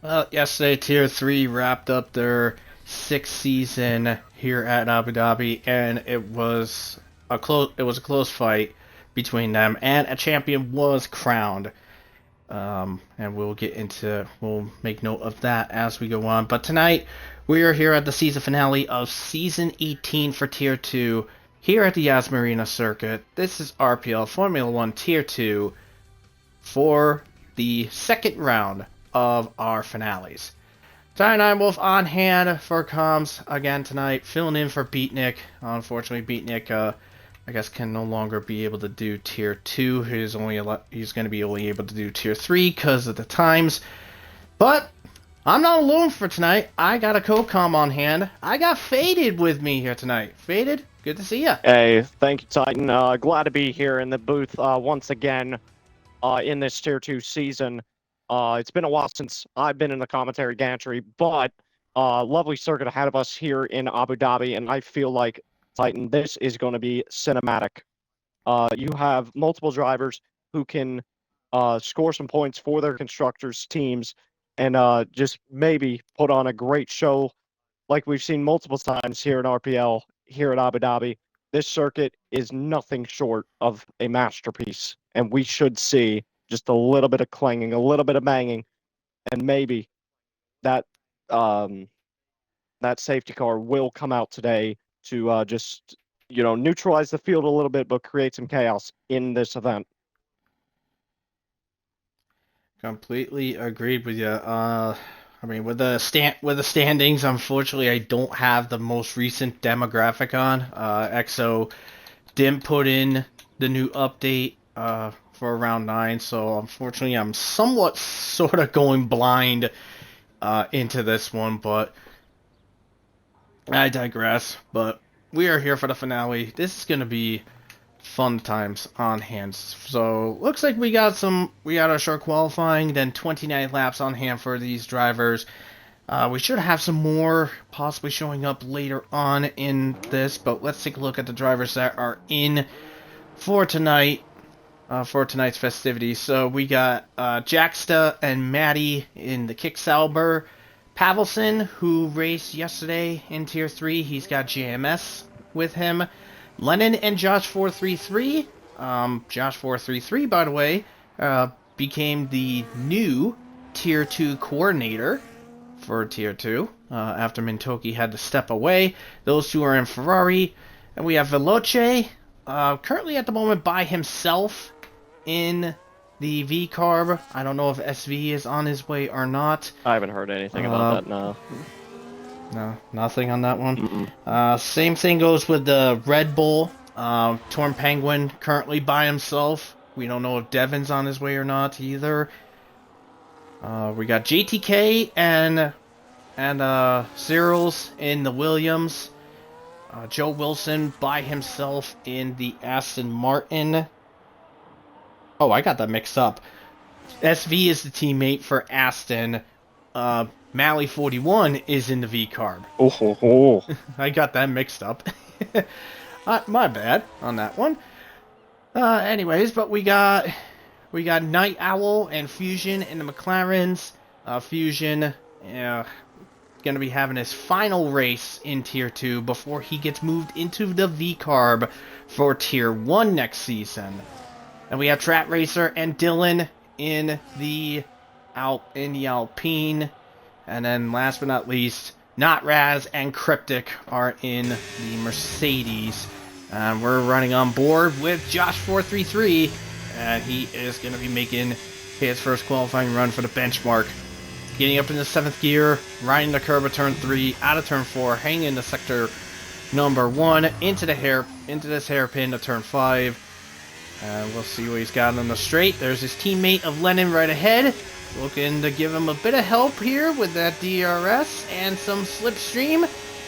Well, yesterday Tier 3 wrapped up their sixth season here at Abu Dhabi, and it was a close fight between them, and a champion was crowned. And we'll make note of that as we go on. But tonight, we are here at the season finale of Season 18 for Tier 2, here at the Yas Marina Circuit. This is RPL Formula 1 Tier 2 for the second round of our finales. Ironwolf on hand for comms again tonight, filling in for Beatnik. Unfortunately, Beatnik, I guess, can no longer be able to do Tier 2. He's going to be only able to do Tier 3 because of the times. But I'm not alone for tonight. I got a co-comm on hand. I got Faded with me here tonight. Faded, good to see ya. Hey, thank you, Titan. Glad to be here in the booth once again in this Tier 2 season. It's been a while since I've been in the commentary gantry, but lovely circuit ahead of us here in Abu Dhabi, and I feel like, Titan, this is going to be cinematic. You have multiple drivers who can score some points for their constructors' teams and just maybe put on a great show like we've seen multiple times here in RPL, here at Abu Dhabi. This circuit is nothing short of a masterpiece, and we should see just a little bit of clanging, a little bit of banging, and maybe that that safety car will come out today to just neutralize the field a little bit, but create some chaos in this event. Completely agreed with you. With the standings, unfortunately, I don't have the most recent demographic on. EXO didn't put in the new update for round 9, so unfortunately, I'm somewhat sort of going blind into this one, but I digress. But we are here for the finale. This is going to be fun times on hand. So looks like we got our short qualifying, then 29 laps on hand for these drivers. We should have some more possibly showing up later on in this, but let's take a look at the drivers that are in for tonight, for tonight's festivities. So we got Jacksta and Maddie in the Kick Sauber. Pavelson, who raced yesterday in Tier 3, he's got JMS with him. Lennon and Josh433. Josh433, by the way, became the new Tier 2 coordinator for Tier 2 after Mintoki had to step away. Those two are in Ferrari. And we have Veloce, currently at the moment by himself in the V-Carb. I don't know if SV is on his way or not. I haven't heard anything about that, no. No, nothing on that one. Same thing goes with the Red Bull. Torn Penguin currently by himself. We don't know if Devin's on his way or not either. We got JTK and Cyrils in the Williams. Joe Wilson by himself in the Aston Martin. Oh, I got that mixed up. SV is the teammate for Aston. Mally41 is in the V-Carb. Oh. I got that mixed up. My bad on that one. Anyways, but we got Night Owl and Fusion in the McLarens. Fusion gonna be having his final race in Tier 2 before he gets moved into the V-Carb for Tier 1 next season. And we have Trap Racer and Dylan in the Alpine. And then last but not least, Not Raz and Cryptic are in the Mercedes. We're running on board with Josh433, and he is going to be making his first qualifying run for the benchmark. Getting up in the 7th gear, riding the curb of turn 3, out of turn 4, hanging in the sector number 1, into this hairpin of turn 5. And we'll see what he's got on the straight. There's his teammate of Lennon right ahead, looking to give him a bit of help here with that DRS and some slipstream.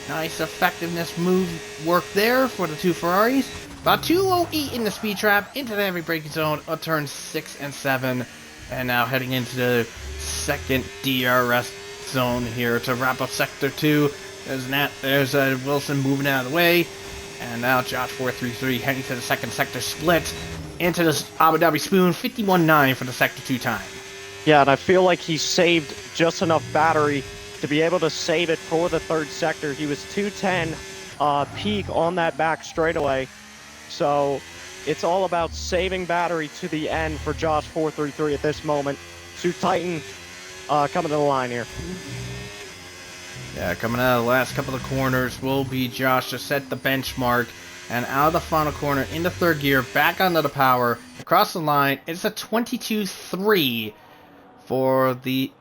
Nice effectiveness move work there for the two Ferraris. About 208 in the speed trap, into the heavy braking zone of turns 6 and 7. And now heading into the second DRS zone here to wrap up Sector 2. There's Wilson moving out of the way. And now Josh433 heading to the second sector split into the Abu Dhabi Spoon, 51.9 for the Sector 2 time. Yeah, and I feel like he saved just enough battery to be able to save it for the third sector. He was 210 peak on that back straightaway. So it's all about saving battery to the end for Josh 433 at this moment. Suit Titan coming to the line here. Yeah, coming out of the last couple of corners will be Josh to set the benchmark. And out of the final corner into third gear, back onto the power, across the line. It's a 22.3 for the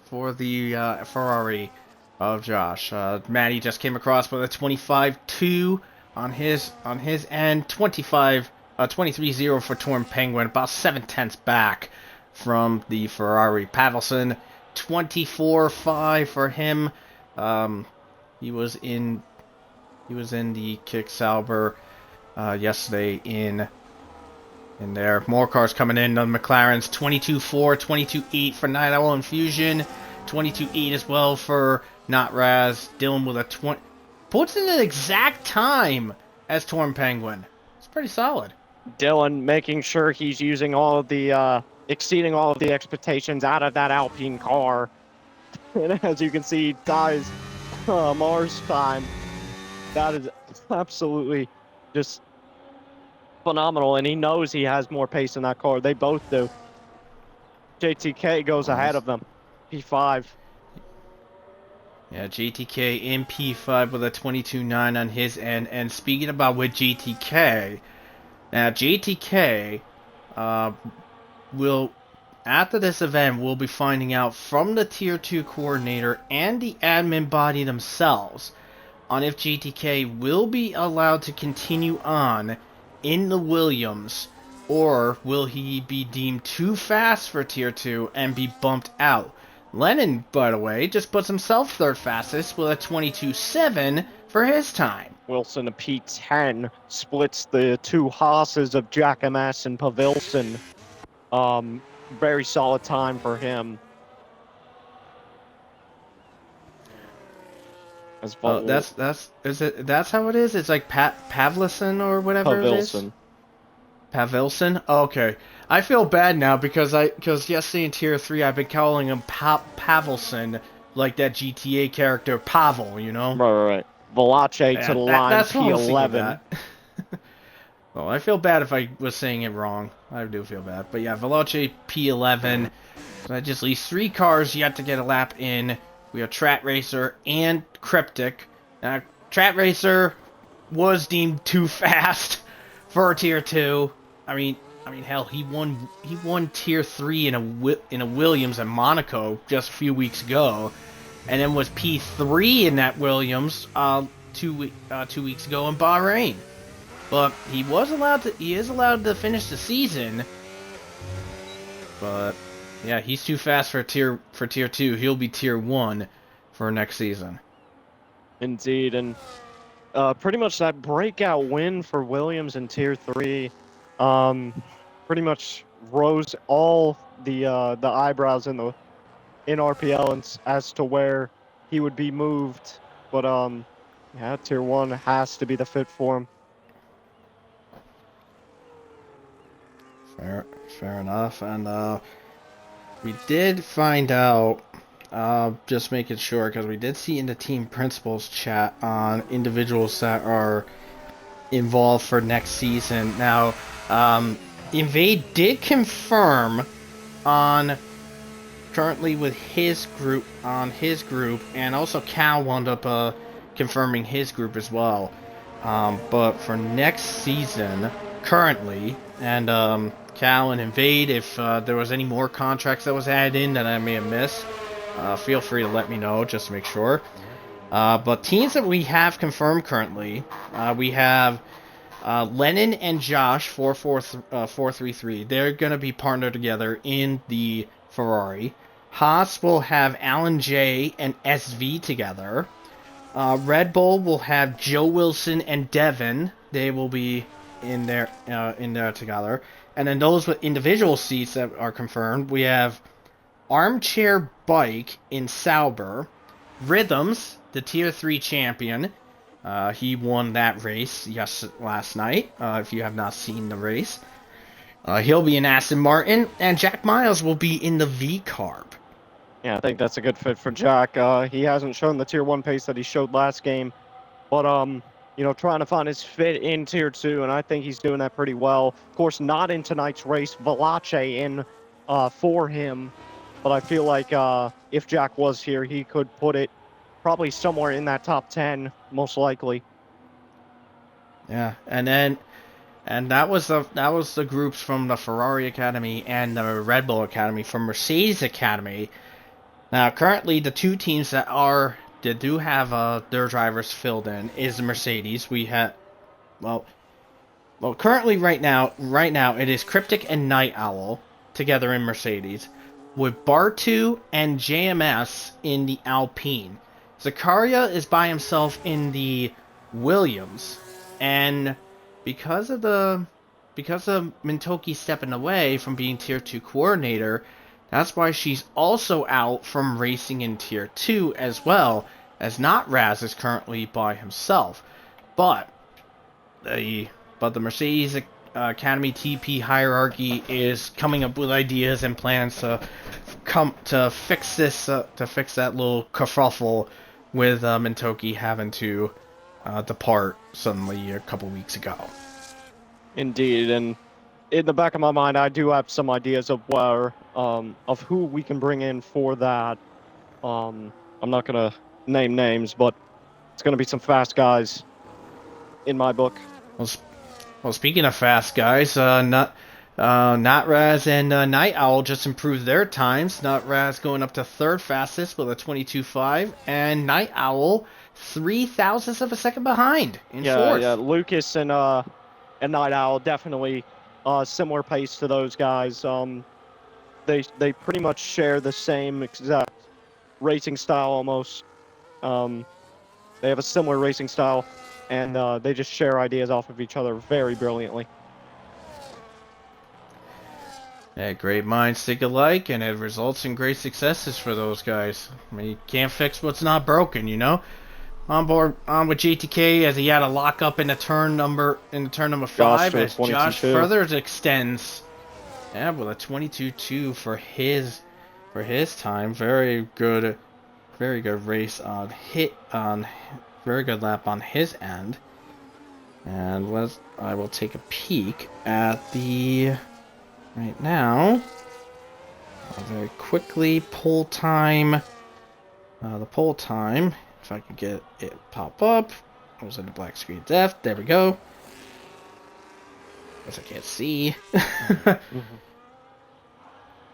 Ferrari of Josh. Matty just came across with a 25.2 on his end. 23.0 for Torn Penguin, about 7/10 back from the Ferrari. Pavelson, 24.5 for him. He was in the Kick Sauber yesterday in there. More cars coming in. The McLaren's 22.4, 22.8 for Night Owl Infusion, 22.8 as well for Not Raz. Dylan with a 20, puts in an exact time as Torn Penguin. It's pretty solid. Dylan making sure he's using all of the exceeding all of the expectations out of that Alpine car. And as you can see, ties Mars time. That is absolutely just phenomenal, and he knows he has more pace in that car. They both do. JTK goes ahead of them. P5. Yeah, JTK in P5 with a 22.9 on his end. And speaking about with JTK, now JTK will, after this event, we'll be finding out from the Tier 2 coordinator and the admin body themselves on if JTK will be allowed to continue on in the Williams, or will he be deemed too fast for Tier 2 and be bumped out. Lennon, by the way, just puts himself third fastest with a 22.7 for his time. Wilson, a P10, splits the two Haas's of Jack MS and Pavilson. Very solid time for him. Oh, that's how it is? It's like Pavlison or whatever it is? Pavilson? Oh, okay. I feel bad now because yesterday in Tier 3 I've been calling him Pavelson, like that GTA character Pavel, you know? Right. Valache to the line, that's P11. Well, I feel bad if I was saying it wrong. I do feel bad. But yeah, Valache P11. So that just leaves 3 cars yet to get a lap in. We have Trat Racer and Cryptic. Trat Racer was deemed too fast for Tier 2. I mean, hell, he won Tier 3 in a Williams in Monaco just a few weeks ago, and then was P3 in that Williams 2 weeks ago in Bahrain. But he is allowed to finish the season. But yeah, he's too fast for Tier 2. He'll be Tier 1 for next season. Indeed, and pretty much that breakout win for Williams in Tier 3 pretty much rose all the eyebrows in RPL and as to where he would be moved. But yeah, Tier 1 has to be the fit for him. Fair enough. And we did find out, just making sure, because we did see in the team principals chat on individuals that are involved for next season. Now, Invade did confirm on currently with his group, and also Cal wound up confirming his group as well. But for next season, currently, and Cal and Invade, if there was any more contracts that was added in that I may have missed, feel free to let me know just to make sure. But teams that we have confirmed currently, we have Lennon and Josh 433. They're going to be partnered together in the Ferrari. Haas will have Alan J and SV together. Red Bull will have Joe Wilson and Devin. They will be in there together. And then those with individual seats that are confirmed, we have Armchair Bike in Sauber. Rhythms, the Tier 3 champion. He won that race last night, if you have not seen the race. He'll be in Aston Martin, and Jack Miles will be in the V-Carb. Yeah, I think that's a good fit for Jack. He hasn't shown the Tier 1 pace that he showed last game, but trying to find his fit in Tier 2, and I think he's doing that pretty well. Of course, not in tonight's race. Valache in for him, but I feel like if Jack was here, he could put it probably somewhere in that top 10, most likely. Yeah, and that was the groups from the Ferrari Academy and the Red Bull Academy. From Mercedes Academy, now currently the two teams that do have their drivers filled in is the Mercedes. We have well currently right now it is Cryptic and Night Owl together in Mercedes, with Bartu and JMS in the Alpine. Zakaria is by himself in the Williams, and because of Mintoki stepping away from being Tier 2 coordinator, that's why she's also out from racing in Tier 2 as well, as Not Raz is currently by himself. But the Mercedes Academy TP hierarchy is coming up with ideas and plans to fix that little kerfuffle with Mintoki having to depart suddenly a couple weeks ago. Indeed, and in the back of my mind, I do have some ideas of of who we can bring in for that. I'm not gonna name names, but it's gonna be some fast guys in my book. Well, speaking of fast guys, Notraz and Night Owl just improved their times. Notraz going up to third fastest with a 22.5, and Night Owl 0.003 of a second behind in fourth. Yeah, Lucas and Night Owl definitely similar pace to those guys. They pretty much share the same exact racing style almost. They have a similar racing style, and they just share ideas off of each other very brilliantly. Yeah, great minds think alike, and it results in great successes for those guys. I mean, you can't fix what's not broken, you know. On with GTK as he had a lock up in the turn number 5 as Josh further extends. Yeah, with a 22.2 for his time. Very good race very good lap on his end. And I will take a peek at the right now. Very quickly pole time. The pole time. If I can get it pop up. I was in the black screen depth. There we go. Guess I can't see.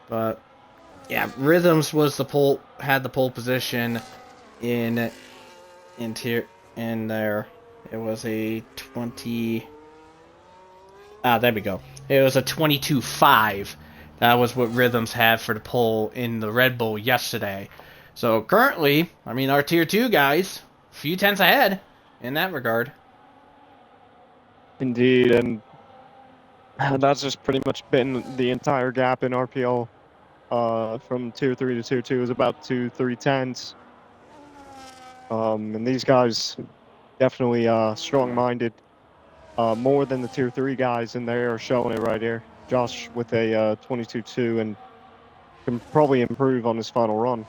But yeah, Rhythms had the pole position in there. It was a 20. There we go. It was a 22.5. That was what Rhythms had for the pole in the Red Bull yesterday. So currently, I mean, our Tier 2 guys, a few tenths ahead in that regard. Indeed, and that's just pretty much been the entire gap in RPL. From Tier 3 to Tier 2 is about 2-3 tenths. And these guys definitely strong-minded. More than the Tier 3 guys, and they are showing it right here. Josh with a 22.2 and can probably improve on his final run.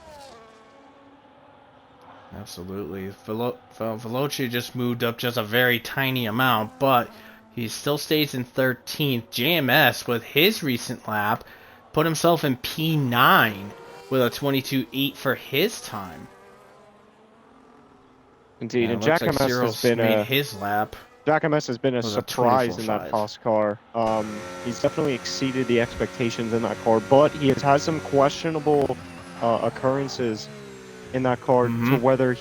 Absolutely. Veloci just moved up just a very tiny amount, but he still stays in 13th. JMS, with his recent lap, put himself in P9 with a 22.8 for his time. Indeed, and Jack MS has been his lap. Jack MS has been a surprise in that Haas car. He's definitely exceeded the expectations in that car, but he has had some questionable occurrences in that car to whether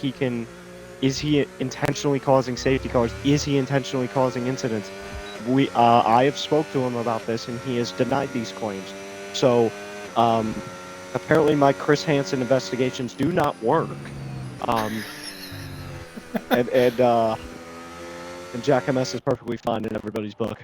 is he intentionally causing safety cars? Is he intentionally causing incidents? I have spoke to him about this, and he has denied these claims. So apparently my Chris Hansen investigations do not work. And Jack MS is perfectly fine in everybody's book.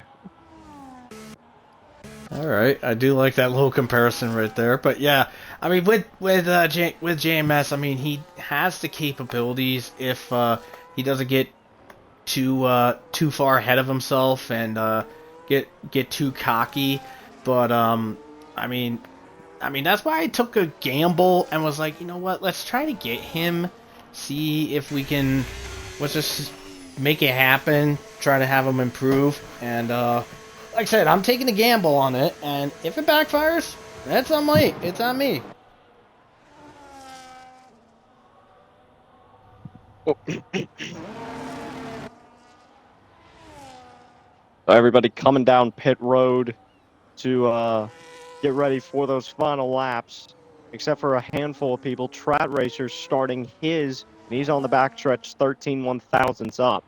All right, I do like that little comparison right there. But yeah, I mean, with JMS, I mean, he has the capabilities if he doesn't get too far ahead of himself and get too cocky. But I mean, that's why I took a gamble and was like, you know what? Let's try to get him. See if we can. Let's just make it happen. Try to have him improve. And like I said, I'm taking a gamble on it. And if it backfires, that's on me. It's on me. Everybody coming down pit road to get ready for those final laps, except for a handful of people. Trat Racer's starting his, and he's on the backstretch, 13 1,000ths up.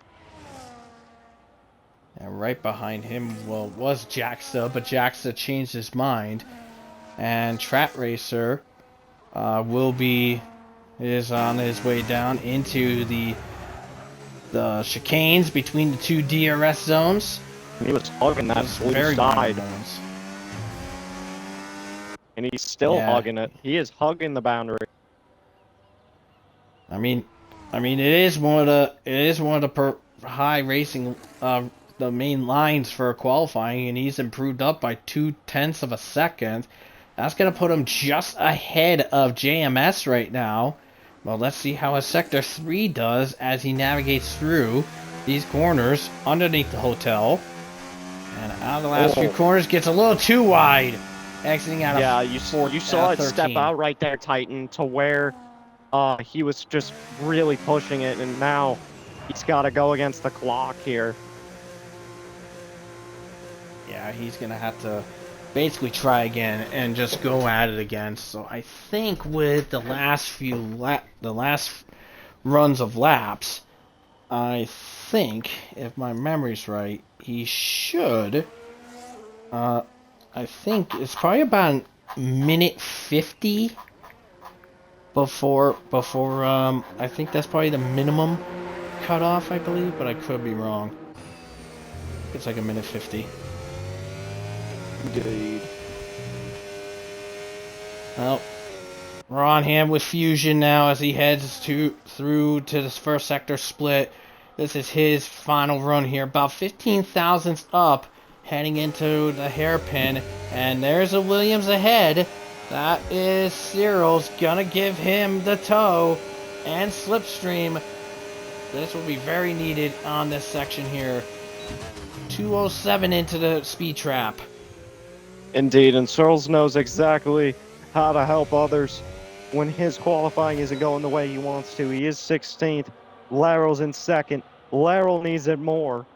And right behind him, well, was Jaxa, but Jaxa changed his mind. And Trat Racer is on his way down into the chicanes between the two DRS zones. And he was hugging that blue side. And he's still hugging it. He is hugging the boundary. I mean, it is one of the high racing the main lines for qualifying, and he's improved up by 0.2 of a second. That's gonna put him just ahead of JMS right now. Well, let's see how his Sector 3 does as he navigates through these corners underneath the hotel. And out of the last few corners, gets a little too wide. Exiting out of you saw it 13. step out right there, Titan, to where he was just really pushing it, and now he's got to go against the clock here. Yeah, he's going to have to basically try again and just go at it again. So I think with the last runs of laps, I think, if my memory's right, he should. I think it's probably about minute 50 before I think that's probably the minimum cutoff, I believe, but I could be wrong. It's like a minute 50. Indeed. Well, we're on him with Fusion now as he heads through to this first sector split. This is his final run here, about 15 thousandths up, heading into the hairpin, and there's a Williams ahead. That is Cyril's gonna give him the tow and slipstream. This will be very needed on this section here. 207 into the speed trap. Indeed, and Searles knows exactly how to help others when his qualifying isn't going the way he wants to. He is 16th. Laurel's in second. Laurel needs it more.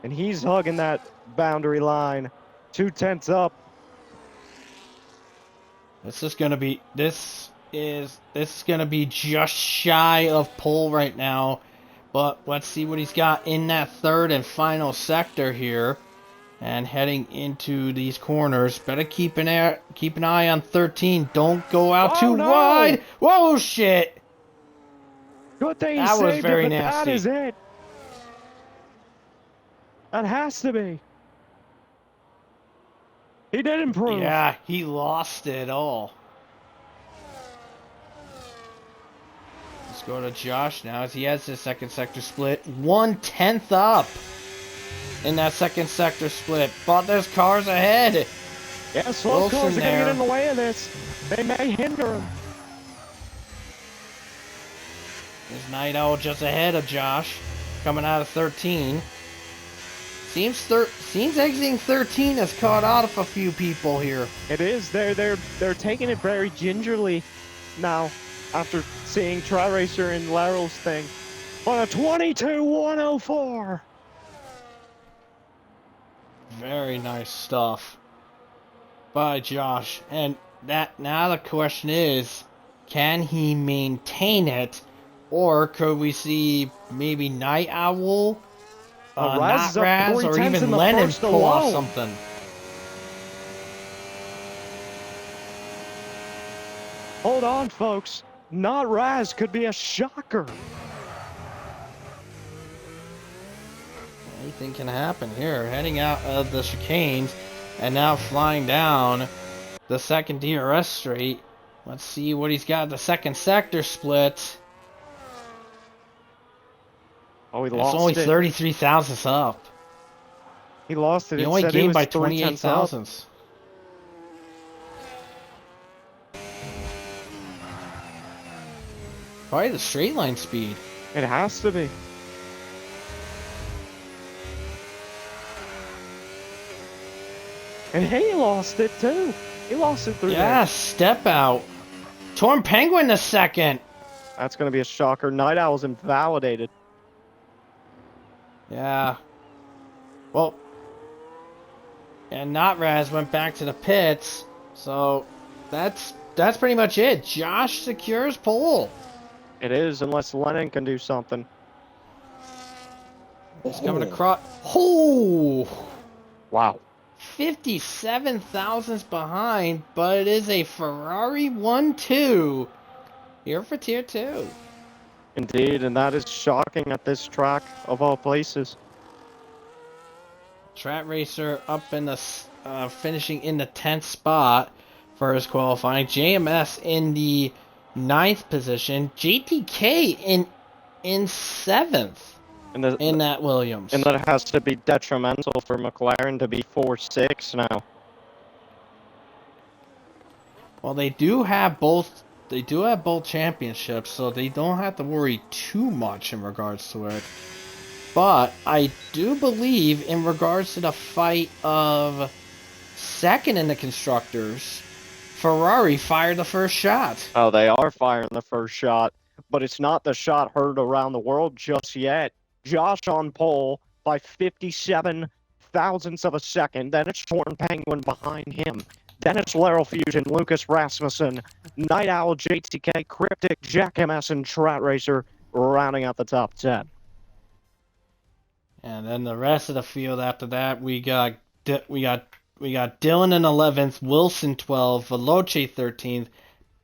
And he's hugging that boundary line. 0.2 up. This is gonna be just shy of pole right now. But let's see what he's got in that third and final sector here. And heading into these corners, better keep an eye on 13. Don't go out too wide. Whoa, shit! Good thing he that was saved very it, but nasty. that is it. That has to be. He did improve. Yeah, he lost it all. Let's go to Josh now as he has his second sector split. 1/10 up in that second sector split, but there's cars ahead. Yeah, slow cars are going to get in the way of this. They may hinder him. There's Night Owl just ahead of Josh, coming out of 13. Seems exiting 13 has caught out of a few people here. It is. They're taking it very gingerly now after seeing Tri-Racer and Laurel's thing. But a 22-104. Very nice stuff by Josh. And that now the question is, can he maintain it, or could we see maybe Night Owl, not Raz, or even Lennon pull off something? Hold on, folks. Not Raz could be a shocker. Anything can happen here. Heading out of the chicanes and now flying down the second DRS straight. Let's see what he's got. The second sector split. Oh, he lost it. It's only 33 thousandths up. He lost it. He only gained by 28 thousandths. Probably the straight line speed. It has to be. And he lost it too. He lost it through Yeah, there. step out. Torn Penguin the second. That's going to be a shocker. Night Owl's invalidated. Yeah. Well, and Notraz went back to the pits, so that's pretty much it. Josh secures pole. It is, unless Lennon can do something. He's coming across. Oh! Wow. 57 thousandths behind, but it is a Ferrari 1-2 here for Tier 2. Indeed, and that is shocking at this track of all places. Strat Racer up in the finishing in the 10th spot for his qualifying. JMS in the 9th position. JTK in 7th in that Williams. And that has to be detrimental for McLaren to be 4-6 now. Well, they do have both championships, so they don't have to worry too much in regards to it. But I do believe in regards to the fight of second in the constructors, Ferrari fired the first shot. Oh, they are firing the first shot, but it's not the shot heard around the world just yet. Josh on pole by 57 thousandths of a second. Then it's Torn Penguin behind him. Then it's Laurel Fusion, Lucas Rasmussen, Night Owl, JTK, Cryptic, Jack MS, and Strat Racer rounding out the top 10. And then the rest of the field after that, we got Dylan in 11th, Wilson 12th, Veloce 13th,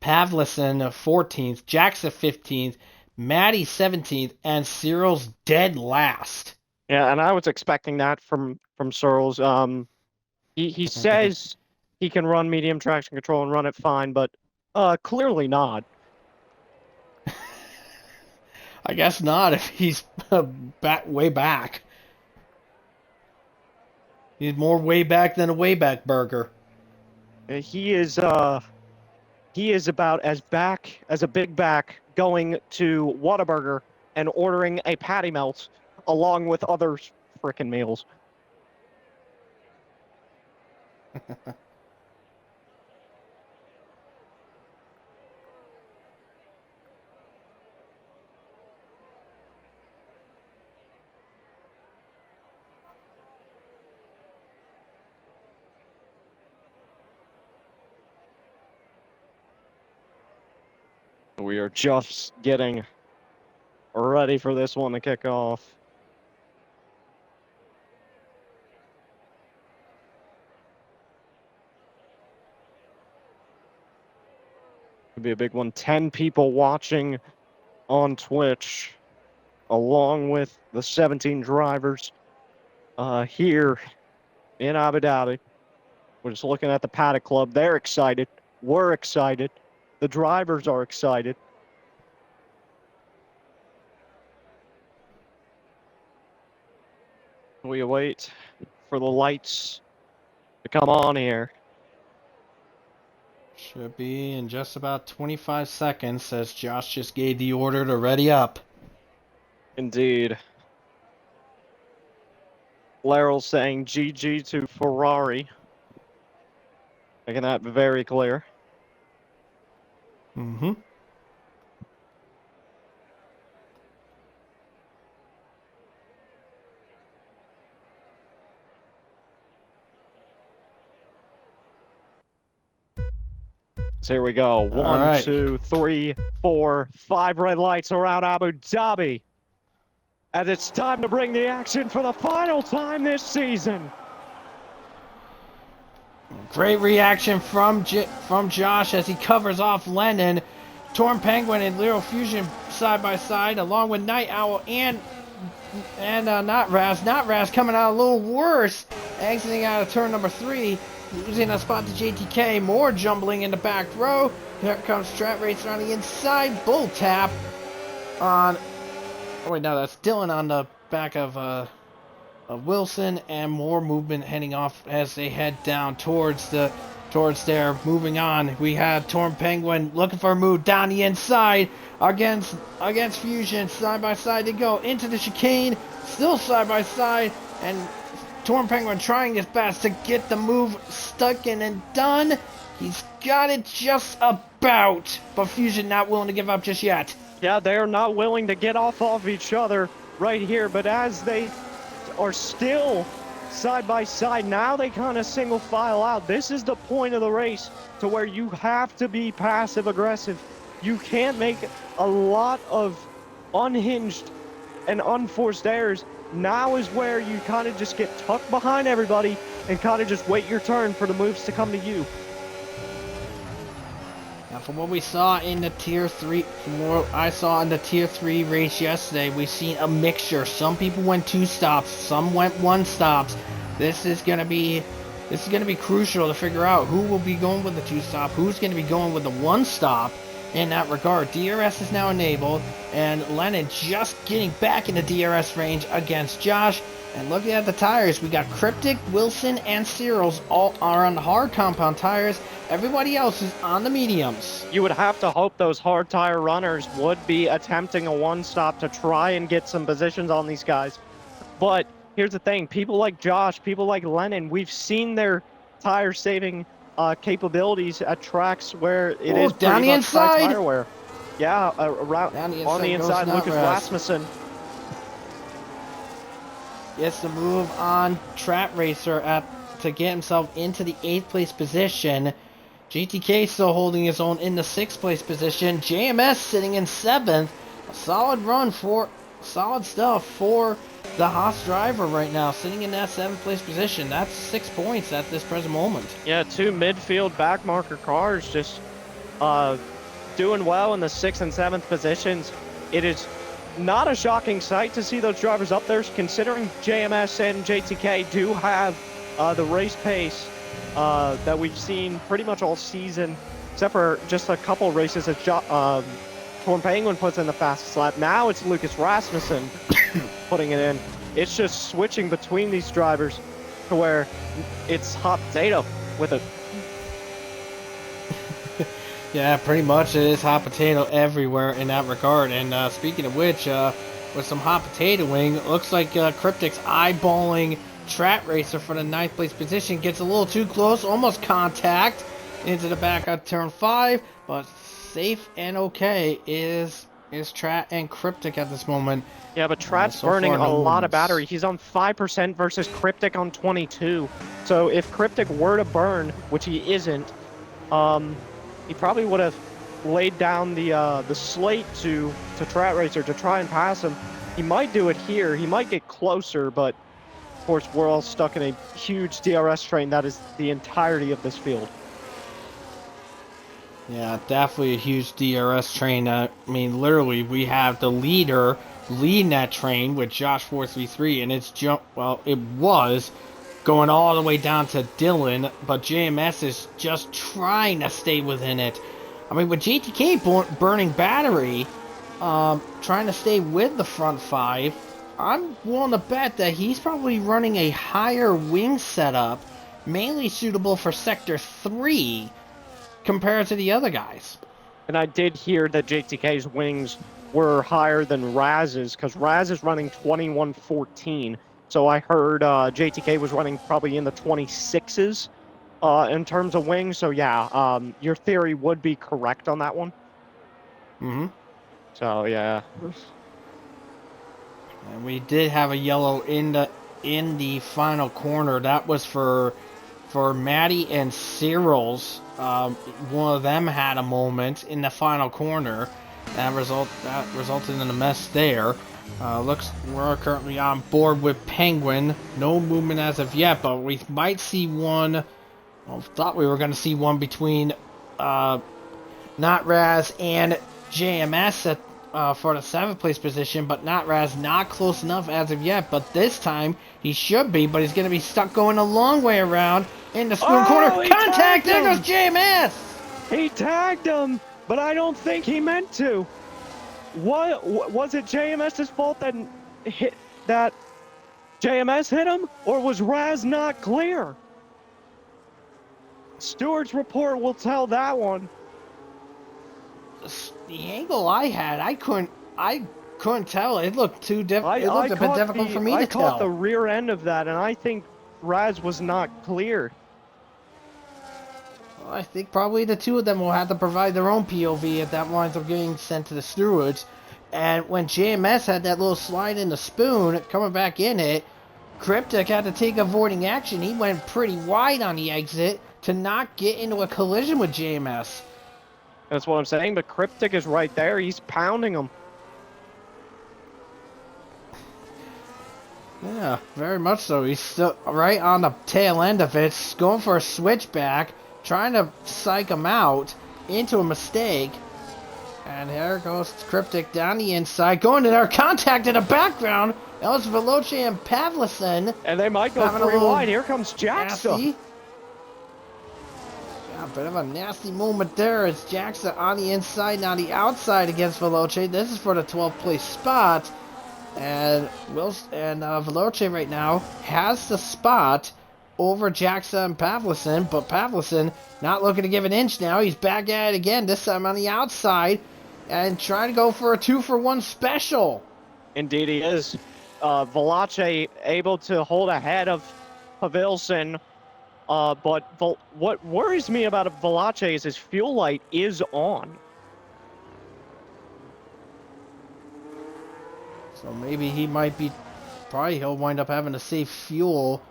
Pavlison 14th, Jackson 15th, Maddie 17th, and Cyril's dead last. Yeah, and I was expecting that from Searles. He says he can run medium traction control and run it fine, but clearly not. I guess not if he's way back. He's more way back than a way back burger. He is about as back as a big back going to Whataburger and ordering a patty melt along with other frickin' meals. We are just getting ready for this one to kick off. Could be a big one. 10 people watching on Twitch, along with the 17 drivers here in Abu Dhabi. We're just looking at the Paddock Club. They're excited. We're excited. The drivers are excited. We await for the lights to come on here. Should be in just about 25 seconds, as Josh just gave the order to ready up. Indeed. Laurel saying GG to Ferrari. Making that very clear. Mm-hmm. So here we go. One, right. 2, 3, 4, 5 red lights around Abu Dhabi. And it's time to bring the action for the final time this season. Great reaction from Josh as he covers off Lennon. Torn Penguin and Laurel Fusion side by side, along with Night Owl and Notraz. Notraz coming out a little worse, exiting out of turn number 3, losing a spot to JTK. More jumbling in the back row. Here comes Strat Racer on the inside. Bull tap on. Oh wait, no, that's Dylan on the back of Wilson, and more movement heading off as they head down towards towards there. Moving on, we have Torn Penguin looking for a move down the inside against Fusion. Side by side they go into the chicane, still side by side, and Torn Penguin trying his best to get the move stuck in and done. He's got it just about, but Fusion not willing to give up just yet. Yeah, they're not willing to get off each other right here, but as they are still side by side, now they kind of single file out. This is the point of the race to where you have to be passive aggressive. You can't make a lot of unhinged and unforced errors. Now is where you kind of just get tucked behind everybody and kind of just wait your turn for the moves to come to you. Now, from what we saw in the Tier 3, from what I saw in the Tier 3 race yesterday, we've seen a mixture. Some people went 2 stops, some went 1 stops. This is gonna be crucial to figure out who will be going with the 2 stop, who's gonna be going with the 1 stop. In that regard, DRS is now enabled, and Lennon just getting back into DRS range against Josh. And looking at the tires, we got Cryptic, Wilson, and Cyril's all are on the hard compound tires. Everybody else is on the mediums. You would have to hope those hard tire runners would be attempting a 1-stop to try and get some positions on these guys. But here's the thing, people like Josh, people like Lennon, we've seen their tire saving capabilities at tracks where it is down pretty the much inside. high tire wear. Yeah, around on the inside, Lucas Rasmussen. Gets the move on Trap Racer to get himself into the 8th place position. GTK still holding his own in the 6th place position. JMS sitting in 7th. A solid run for solid stuff for the Haas driver right now, sitting in that 7th place position. That's 6 points at this present moment. Yeah, 2 midfield backmarker cars just doing well in the 6th and 7th positions. It is not a shocking sight to see those drivers up there, considering JMS and JTK do have the race pace that we've seen pretty much all season, except for just a couple races that Torn Penguin puts in the fastest lap. Now it's Lucas Rasmussen putting it in. It's just switching between these drivers to where it's hot potato with it. Yeah, pretty much it is hot potato everywhere in that regard. And speaking of which, with some hot potatoing, it looks like Cryptic's eyeballing Trap Racer for the 9th place position. Gets a little too close, almost contact into the back of turn 5, but safe and okay is Trap and Cryptic at this moment. Yeah, but Trap's so burning far, a lot of battery. He's on 5% versus Cryptic on 22. So if Cryptic were to burn, which he isn't, he probably would have laid down the slate to Trap Racer to try and pass him. He might do it here. He might get closer, but of course we're all stuck in a huge DRS train that is the entirety of this field. Yeah, definitely a huge DRS train. I mean, literally, we have the leader leading that train with Josh 433, and it was going all the way down to Dylan, but JMS is just trying to stay within it. I mean, with GTK burning battery, trying to stay with the front 5, I'm willing to bet that he's probably running a higher wing setup, mainly suitable for Sector 3, compared to the other guys. And I did hear that JTK's wings were higher than Raz's, because Raz is running 2114. So I heard JTK was running probably in the 26s in terms of wings. So yeah, your theory would be correct on that one. Mm-hmm. So yeah. And we did have a yellow in the final corner. That was for Maddie and Cyril's. One of them had a moment in the final corner. That resulted in a mess there. Looks we're currently on board with Penguin. No movement as of yet, but we might see one. I thought we were going to see one between Not Raz and JMS for the 7th place position, but Not Raz not close enough as of yet. But this time he should be, but he's going to be stuck going a long way around in the spoon corner. Contact! There goes JMS! He tagged him, but I don't think he meant to. What was it? JMS's fault that JMS hit him, or was Raz not clear? Stewart's report will tell that one. The angle I had, I couldn't tell. It looked too difficult. It looked a bit difficult for me to tell. I caught the rear end of that, and I think Raz was not clear. Well, I think probably the two of them will have to provide their own POV if that winds up getting sent to the stewards. And when JMS had that little slide in the spoon coming back in it, Cryptic had to take avoiding action. He went pretty wide on the exit to not get into a collision with JMS. That's what I'm saying, but Cryptic is right there. He's pounding him. Yeah, very much so. He's still right on the tail end of it, going for a switchback, trying to psych him out into a mistake. And there goes Cryptic down the inside, going to their contact in the background. That was Veloce and Pavlison. And they might go 3 wide. Here comes Jackson. Yeah, a bit of a nasty moment there as Jackson on the inside and on the outside against Veloce. This is for the 12th place spot. And Veloce right now has the spot over Jackson and Pavlison, but Pavlison not looking to give an inch now. He's back at it again, this time on the outside, and trying to go for a 2-for-1 special. Indeed he is. Veloce able to hold ahead of Pavilson, but what worries me about Veloce is his fuel light is on. So maybe he might be, he'll wind up having to save fuel.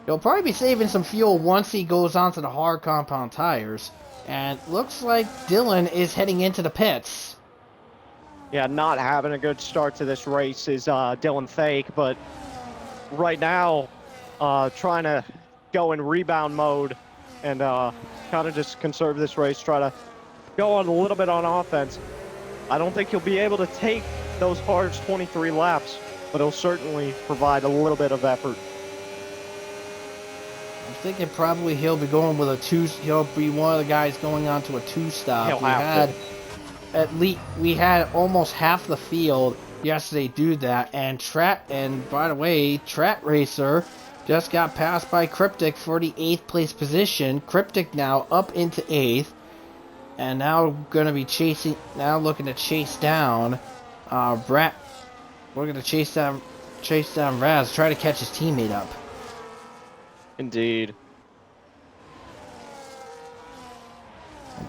He'll probably be saving some fuel once he goes onto the hard compound tires. And looks like Dylan is heading into the pits. Yeah, not having a good start to this race is Dylan Fake, but right now trying to go in rebound mode and kind of just conserve this race, try to go on a little bit on offense. I don't think he'll be able to take those hard 23 laps, but he'll certainly provide a little bit of effort. I'm thinking probably he'll be going with he'll be one of the guys going on to a 2-stop. We had almost half the field yesterday do that, and by the way, Trat Racer just got passed by Cryptic for the 8th place position. Cryptic now up into 8th, and now going to be looking to chase down Brett. We're going to chase down Raz, try to catch his teammate up. Indeed.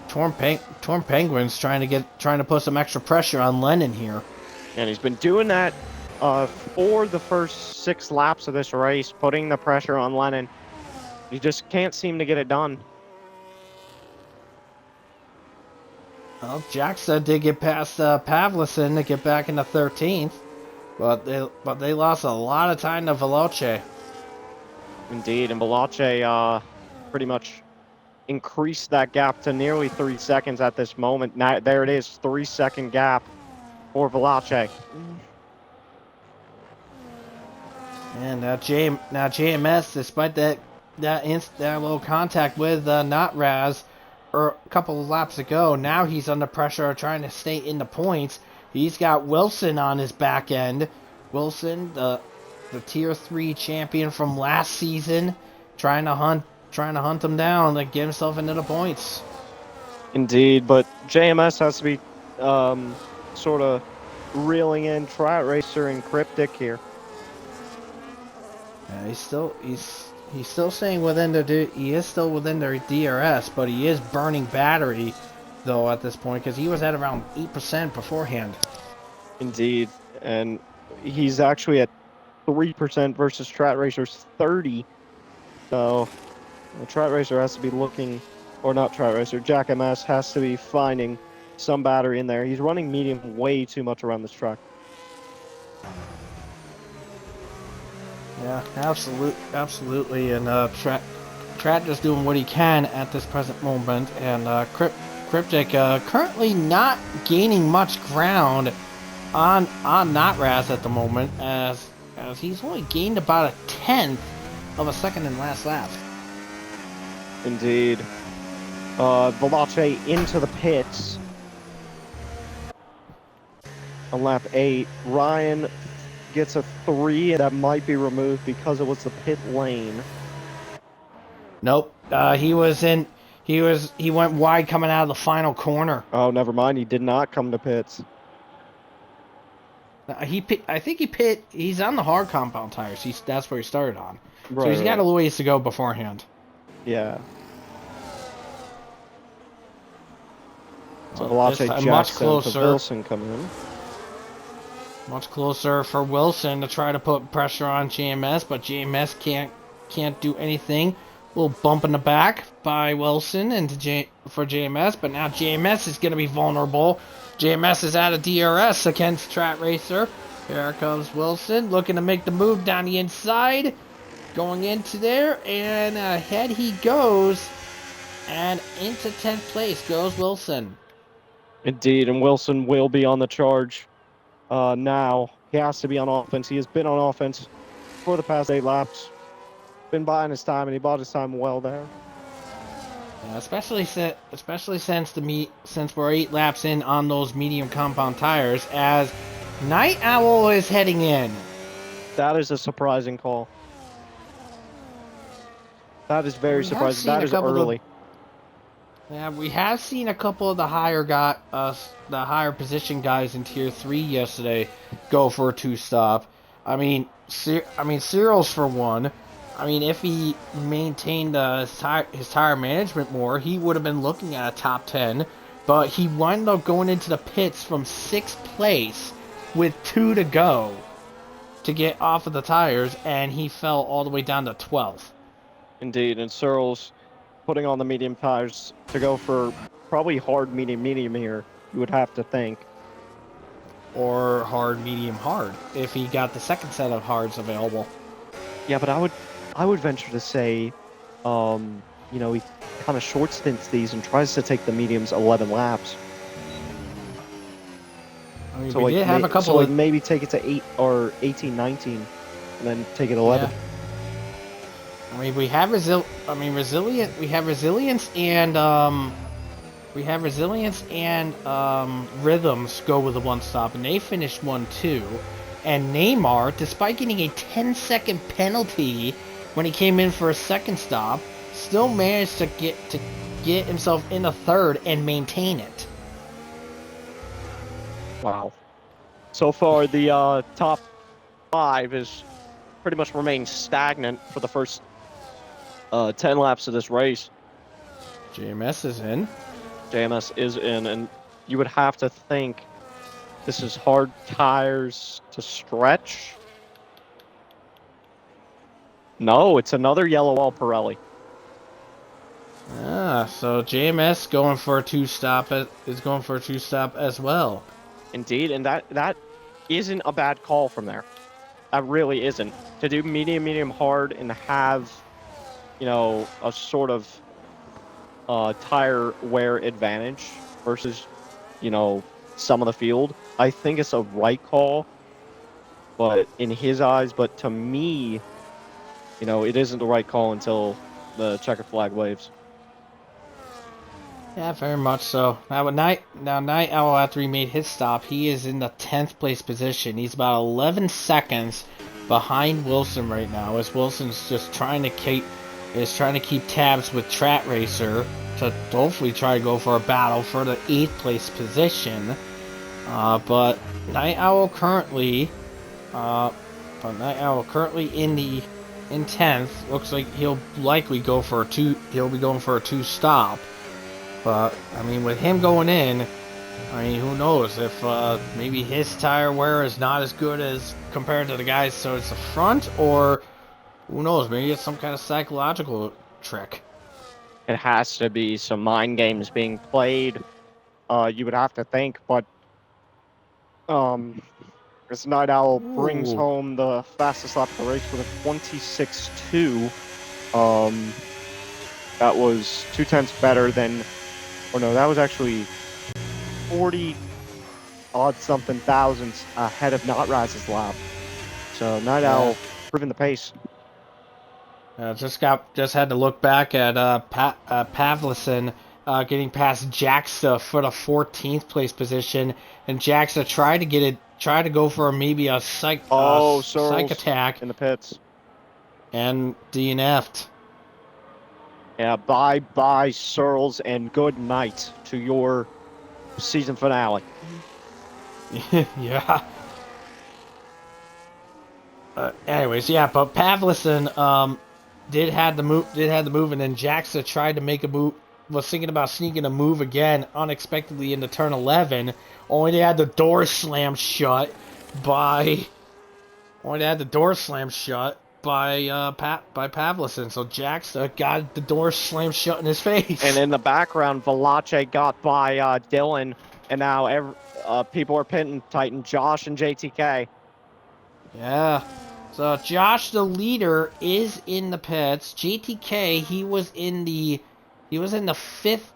Torn Penguin's trying to put some extra pressure on Lennon here. And he's been doing that for the first 6 laps of this race, putting the pressure on Lennon. He just can't seem to get it done. Well, Jackson did get past Pavlison to get back into 13th, but they lost a lot of time to Veloce. Indeed, and Veloce pretty much increased that gap to nearly 3 seconds at this moment. Now, there it is, 3-second gap for Veloce. And now JMS, despite that little contact with not Raz, or a couple of laps ago, now he's under pressure trying to stay in the points. He's got Wilson on his back end. Wilson, the Tier 3 champion from last season, trying to hunt him down and get himself into the points. Indeed, but JMS has to be sort of reeling in Trat Racer and Cryptic here. Yeah, he's still staying within he is still within their DRS, but he is burning battery though at this point because he was at around 8% beforehand. Indeed, and he's actually at 3% versus Trat Racer's 30. So Trat Racer has to be looking, or not Trat Racer, Jack MS has to be finding some battery in there. He's running medium way too much around this track. Yeah, absolutely, and Trat just doing what he can at this present moment, and Cryptic currently not gaining much ground on Notraz at the moment, as he's only gained about 1/10 of a second in last lap. Indeed. Veloce into the pits on lap 8. Ryan gets a 3, and that might be removed because it was the pit lane. Nope, He went wide coming out of the final corner. Oh, never mind. He did not come to pits. I think he's on the hard compound tires. That's where he started on. So Right, he's got a right. little ways to go beforehand. Yeah. So Well, this Veloce time much Jackson to closer. Wilson coming in. Much closer for Wilson to try to put pressure on JMS, but JMS can't do anything. A little bump in the back by Wilson for JMS, but now JMS is going to be vulnerable. JMS is out of DRS against Strat Racer. Here comes Wilson, looking to make the move down the inside. Going into there, and ahead he goes. And into 10th place goes Wilson. Indeed, and Wilson will be on the charge now. He has to be on offense. He has been on offense for the past 8 laps. Been buying his time, and he bought his time well there. Yeah, especially since we're 8 laps in on those medium compound tires, as Night Owl is heading in. That is a surprising call. That is very surprising. That is early. Yeah, we have seen a couple of the higher position guys in Tier 3 yesterday go for a 2-stop. I mean, Cyril's for one. I mean, if he maintained his tire management more, he would have been looking at a top 10. But he wound up going into the pits from 6th place with 2 to go to get off of the tires, and he fell all the way down to 12th. Indeed, and Searles putting on the medium tires to go for probably hard, medium here, you would have to think. Or hard, medium, hard, if he got the second set of hards available. Yeah, but I would venture to say, he kind of short stints these and tries to take the mediums 11 laps. I mean, so we did have a couple of... maybe take it to 8 or 18, 19, and then take it 11. Yeah. I mean, we have resilience and rhythms go with the 1-stop, and they finished 1-2. And Neymar, despite getting a 10-second penalty when he came in for a second stop, still managed to get himself in the third and maintain it. Wow. So far, the top 5 is pretty much remained stagnant for the first 10 laps of this race. JMS is in. JMS is in, and you would have to think this is hard tires to stretch. No, it's another yellow wall Pirelli. So JMS going for a 2-stop is going for a 2-stop as well. Indeed, and that isn't a bad call from there. That really isn't. To do medium, hard, and have, a sort of tire wear advantage versus, some of the field, I think it's a right call. But in his eyes, but to me, it isn't the right call until the checkered flag waves. Yeah, very much so. Now, Night Owl, after he made his stop, he is in the 10th place position. He's about 11 seconds behind Wilson right now, as Wilson's just trying to keep tabs with Strat Racer to hopefully try to go for a battle for the 8th place position. But Night Owl currently in 10th. Looks like he'll likely go for a 2. He'll be going for a 2-stop. But I mean, with him going in, who knows if maybe his tire wear is not as good as compared to the guys towards the front, or who knows, maybe it's some kind of psychological trick. It has to be some mind games being played. You would have to think, but this Night Owl brings home the fastest lap of the race with a 26.2. That was 0.2 better than, or no, that was actually 40 odd something thousandths ahead of Notraz's lap. So Night Owl proving the pace. Just had to look back at Pavlison getting past Jaxa for the 14th place position, and Jaxa tried to go for maybe a psych attack in the pits and DNF'd. Yeah, bye-bye, Searles, and good night to your season finale. Yeah. Anyways, yeah, but Pavlison did have the move, and then Jaxa tried to make a move. Was thinking about sneaking a move again unexpectedly into turn 11. Only they had the door slammed shut by. Only they had the door slammed shut by Pavlison. So Jaxa got the door slammed shut in his face. And in the background, Valache got by Dylan, and now people are pinning Titan Josh and JTK. Yeah. So Josh, the leader, is in the pits. GTK, he was in the fifth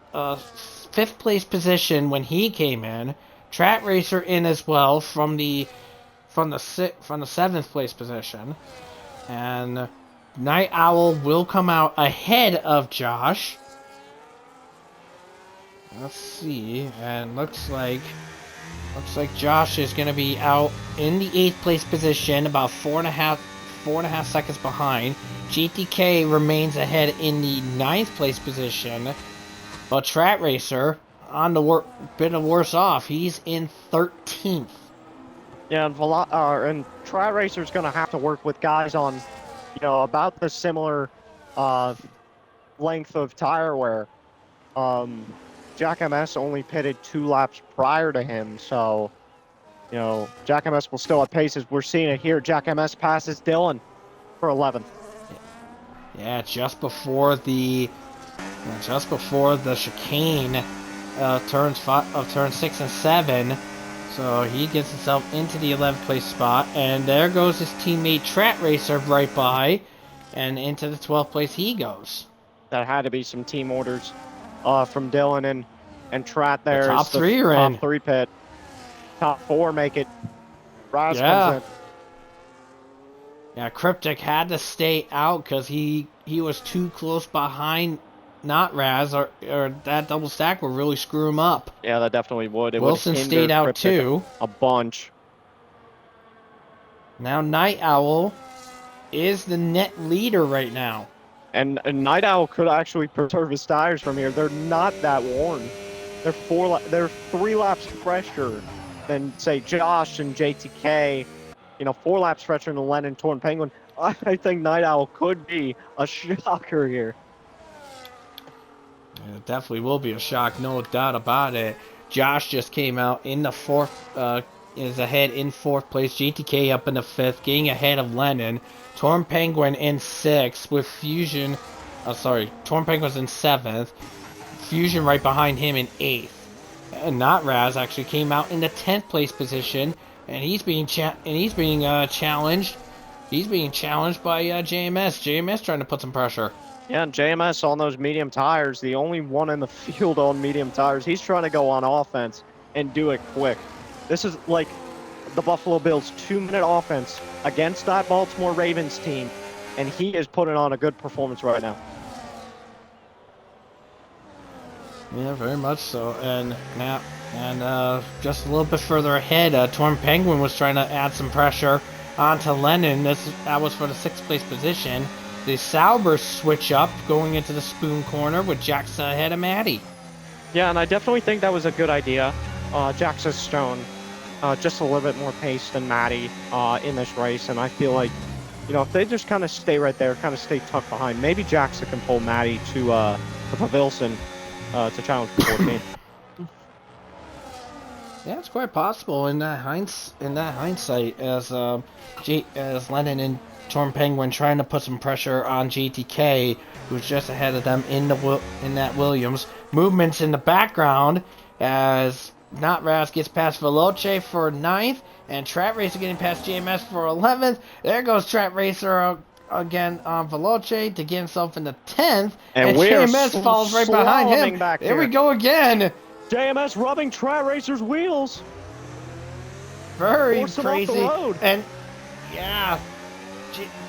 place position when he came in. Trat Racer in as well from the seventh place position, and Night Owl will come out ahead of Josh. Let's see, and looks like Josh is going to be out in the 8th place position, about 4.5 seconds behind. GTK remains ahead in the 9th place position, but Trat Racer on the bit of worse off. He's in 13th. Yeah, and Tri-Racer's going to have to work with guys on, about the similar length of tire wear. Jack MS only pitted 2 laps prior to him, so, Jack MS will still have paces. We're seeing it here. Jack MS passes Dylan for 11th. Yeah, just before the chicane turns 6 and 7. So he gets himself into the 11th place spot, and there goes his teammate Trat Racer right by, and into the 12th place he goes. That had to be some team orders from Dylan and Trat there. The top is three are top in. 3 pit. Top 4 make it. Raz Yeah. comes in. Yeah, Cryptic had to stay out because he was too close behind not Raz, or that double stack would really screw him up. Yeah, that definitely would. Wilson stayed out too. A bunch. Now Night Owl is the net leader right now. And Night Owl could actually preserve his tires from here. They're not that worn. They're 3 laps fresher than, say, Josh and JTK. 4 laps fresher than Lennon, Torn Penguin. I think Night Owl could be a shocker here. It definitely will be a shock, no doubt about it. Josh just came out in the 4th, is ahead in 4th place. GTK up in the 5th, getting ahead of Lennon. Torn Penguin in 6th with Fusion. Torn Penguin's in 7th. Fusion right behind him in 8th. And Not Raz actually came out in the 10th place position, and he's being challenged. He's being challenged by JMS. JMS trying to put some pressure. Yeah, and JMS on those medium tires, the only one in the field on medium tires. He's trying to go on offense and do it quick. This is like the Buffalo Bills' 2-minute offense against that Baltimore Ravens team, and he is putting on a good performance right now. Yeah, very much so. And just a little bit further ahead, Torn Penguin was trying to add some pressure onto Lennon. That was for the 6th place position. The Saubers switch up going into the spoon corner with Jaxa ahead of Maddie. Yeah, and I definitely think that was a good idea. Jaxa's shown just a little bit more pace than Maddie in this race, and I feel like, if they just kind of stay right there, kind of stay tucked behind, maybe Jaxa can pull Maddie to Pavilson to challenge for 14. Yeah, it's quite possible in that hindsight, as Lennon and Torn Penguin trying to put some pressure on GTK, who's just ahead of them in that Williams. Movements in the background as Not Raz gets past Veloce for 9th, and Trat Racer getting past JMS for 11th. There goes Trat Racer again on Veloce to get himself in the 10th, and JMS falls right behind him. There we go again. JMS rubbing Trat Racer's wheels. Very crazy. And yeah,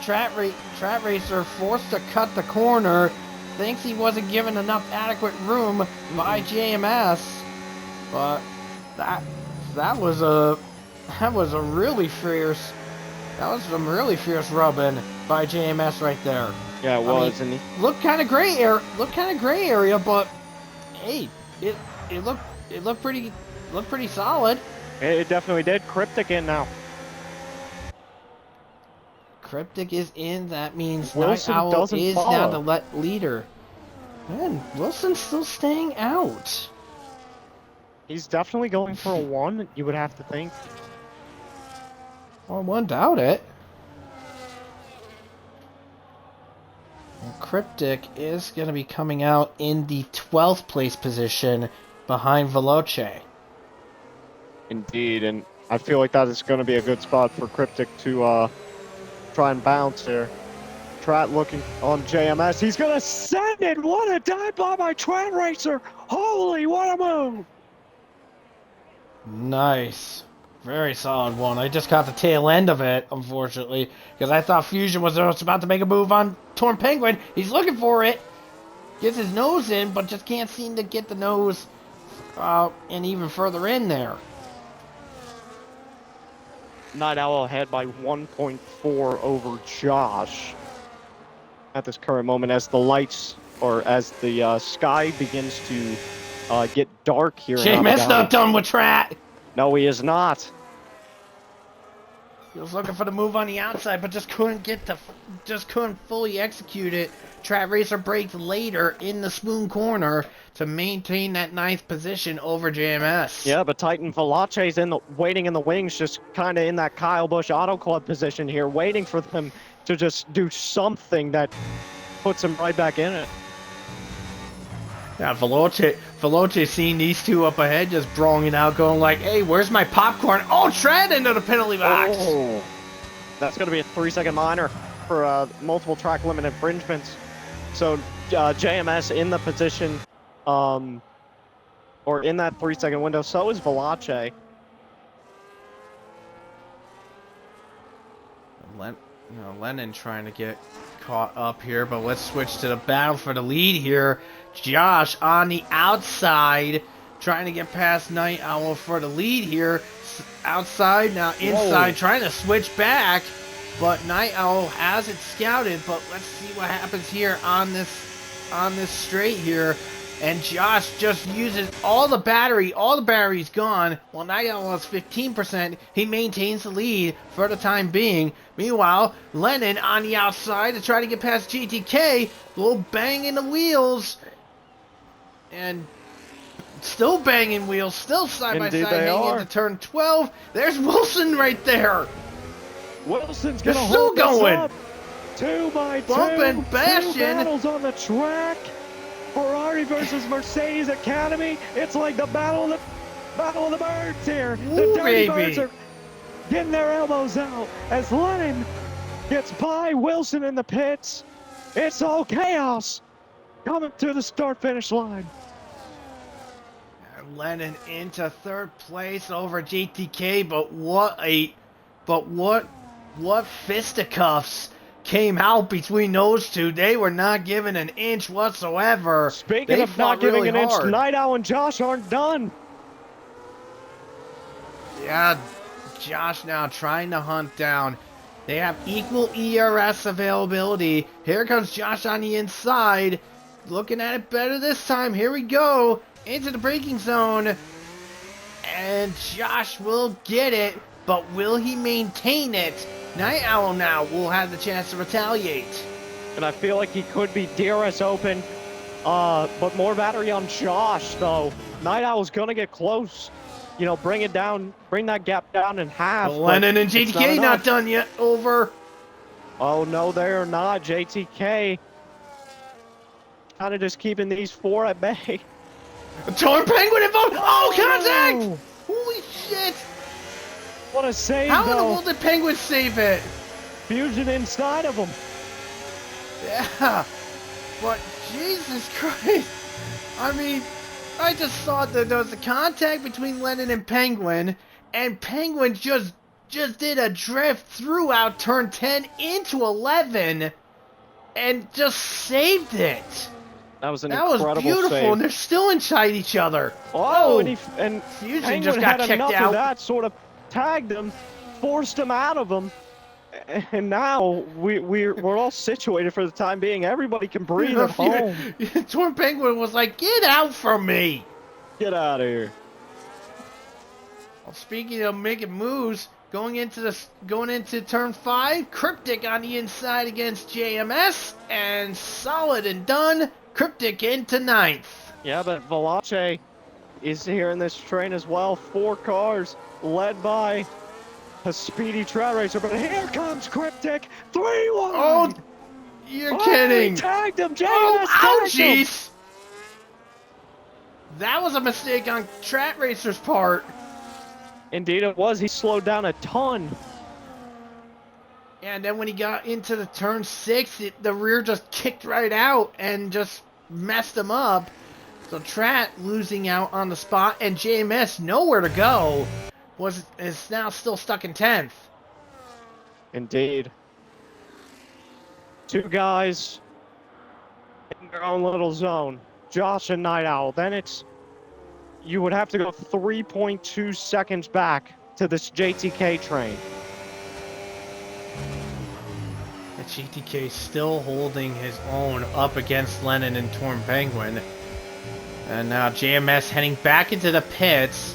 Trat Racer forced to cut the corner. Thinks he wasn't given enough adequate room by JMS, but that was some really fierce rubbing by JMS right there. Yeah, it was, and looked kind of gray area, but hey, it looked pretty solid. it definitely did. Cryptic in now. Cryptic is in. That means Night Wilson Owl doesn't is follow. now the leader. Man, Wilson's still staying out. He's definitely going for a 1, you would have to think. Well, one doubt it. And Cryptic is going to be coming out in the 12th place position behind Veloce. Indeed, and I feel like that is going to be a good spot for Cryptic to try and bounce here. Trat looking on JMS. He's going to send it! What a dive by my Trat Racer! Holy, what a move! Nice. Very solid one. I just caught the tail end of it, unfortunately, because I thought Fusion was about to make a move on Torn Penguin. He's looking for it. Gets his nose in, but just can't seem to get the nose and even further in there. Night Owl ahead by 1.4 over Josh at this current moment as the lights, or as the sky begins to get dark here. JMS not done with Trat. No, he is not. He was looking for the move on the outside, but just couldn't fully execute it. Trat Racer breaks later in the spoon corner to maintain that 9th position over JMS. Yeah, but Titan Veloce's waiting in the wings, just kind of in that Kyle Busch Auto Club position here, waiting for them to just do something that puts him right back in it. Yeah, Veloce seeing these two up ahead, just drawing it out, going like, hey, where's my popcorn? Oh, Trat into the penalty box! Oh, that's going to be a 3-second minor for multiple track limit infringements. So JMS in the position, or in that 3-second window, so is Veloce. Lennon trying to get caught up here, but let's switch to the battle for the lead here. Josh on the outside, trying to get past Night Owl for the lead here. Outside, now inside, trying to switch back, but Night Owl has it scouted, but let's see what happens here on this straight here. And Josh just uses all the battery's gone. While Night Owl has 15%, he maintains the lead for the time being. Meanwhile, Lennon on the outside to try to get past GTK. A little bang in the wheels. And still banging wheels, still side by side, heading into turn 12. There's Wilson right there. Wilson's gonna still hold this going. up. 2 by 2. Bumping, bashing. 2 battles on the track. Ferrari versus Mercedes Academy. It's like the battle of the birds here. The dirty birds are getting their elbows out as Lennon gets by Wilson in the pits. It's all chaos coming to the start-finish line. Lennon into 3rd place over GTK, but what fisticuffs came out between those two. They were not given an inch whatsoever. Speaking of not giving an inch, Night Owl and Josh aren't done. Yeah, Josh now trying to hunt down. They have equal ERS availability. Here comes Josh on the inside. Looking at it better this time. Here we go. Into the braking zone. And Josh will get it, but will he maintain it? Night Owl now will have the chance to retaliate. And I feel like he could be DRS open, but more battery on Josh, though. Night Owl's going to get close. You know, bring that gap down in half. Lennon and JTK not done yet. Over. Oh, no, they're not. JTK kind of just keeping these 4 at bay. Torn Penguin involved. Oh, contact! No. Holy shit! What a save, How in the world did Penguin save it? Fusion inside of him. Yeah, but Jesus Christ. I mean, I just thought that there was a contact between Lennon and Penguin just did a drift throughout turn 10 into 11 and just saved it. That was incredible beautiful, save. And they're still inside each other. Oh, and Fusion Penguin just got had kicked enough out. of that, sort of tagged him, forced him out of him, And now we're all situated for the time being. Everybody can breathe at home. Torn Penguin was like, "Get out from me!" Get out of here. Well, speaking of making moves, going into turn 5, Cryptic on the inside against JMS, and solid and done. Cryptic into 9th. Yeah, but Veloce is here in this train as well. 4 cars led by a speedy Trout Racer, but here comes Cryptic. 3 wide. Oh, you're kidding! He tagged him. JMS Oh, tagged him. jeez! That was a mistake on Trout Racer's part. Indeed, it was. He slowed down a ton. And then when he got into the turn 6, the rear just kicked right out and just messed him up. So Trat losing out on the spot, and JMS nowhere to go. Is now still stuck in 10th. Indeed. 2 guys in their own little zone. Josh and Night Owl. Then you would have to go 3.2 seconds back to this JTK train. The GTK still holding his own up against Lennon and Torn Penguin. And now JMS heading back into the pits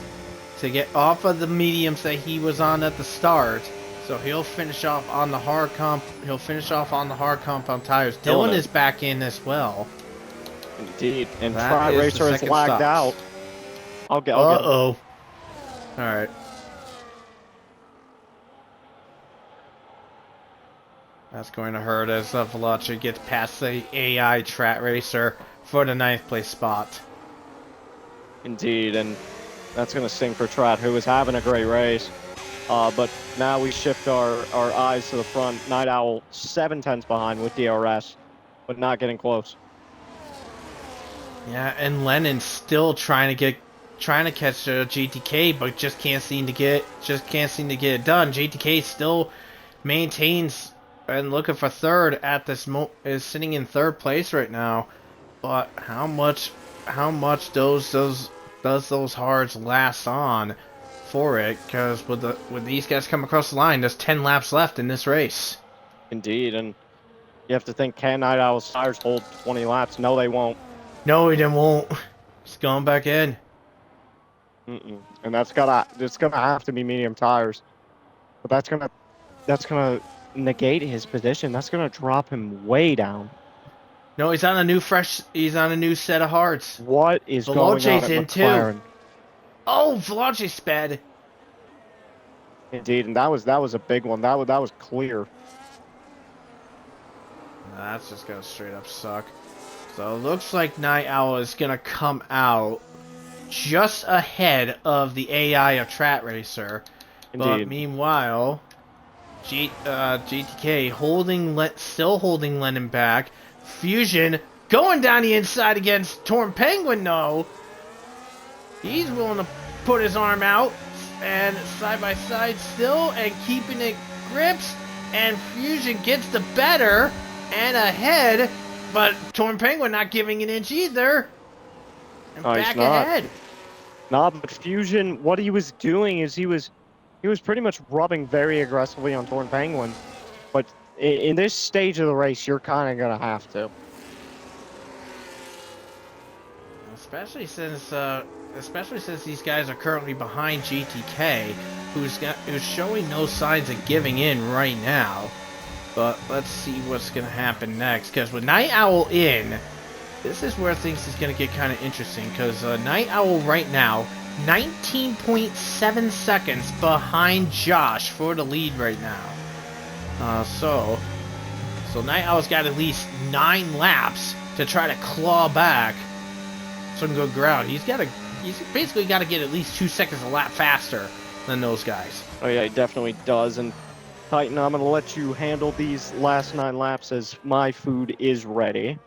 to get off of the mediums that he was on at the start. So he'll finish off on the hard compound tires. Dylan is back in as well. Indeed. And Tri Racer is lagged out. I'll get Uh-oh. Alright. That's going to hurt as Veloci gets past the AI Trat Racer for the 9th place spot. Indeed, and that's going to sting for Trat, who is having a great race. But now we shift our eyes to the front. Night Owl 7/10 behind with DRS, but not getting close. Yeah, and Lennon still trying to catch GTK, but just can't seem to get it done. GTK still maintains and looking for third at this is sitting in 3rd place right now. But how much does those hards last on for it? Because with these guys come across the line, there's 10 laps left in this race. Indeed, and you have to think, can Night Owl's tires hold 20 laps? No, they won't. No, they won't. It's going back in. And it's gonna have to be medium tires. But that's gonna negate his position. That's gonna drop him way down. No, he's on a new set of hards. What is going on at McLaren? Too. Oh, Veloci sped. Indeed, and that was a big one. That was clear. That's just gonna straight up suck. So it looks like Night Owl is gonna come out just ahead of the AI of Trat Racer. Indeed. But meanwhile, GTK still holding Lennon back. Fusion going down the inside against Torn Penguin though. He's willing to put his arm out and side by side still and keeping it grips, and Fusion gets the better and ahead, but Torn Penguin not giving an inch either. And back ahead. Nah, but Fusion, what he was doing is he was pretty much rubbing very aggressively on Torn Penguin. But in this stage of the race, you're kind of gonna have to. Especially since these guys are currently behind GTK, who's showing no signs of giving in right now. But let's see what's gonna happen next. Because with Night Owl in, this is where things is gonna get kind of interesting. Because Night Owl right now, 19.7 seconds behind Josh for the lead right now. So Night Owl's got at least 9 laps to try to claw back some good ground. He's basically got to get at least 2 seconds a lap faster than those guys. Oh yeah, he definitely does. And Titan, I'm gonna let you handle these last 9 laps as my food is ready.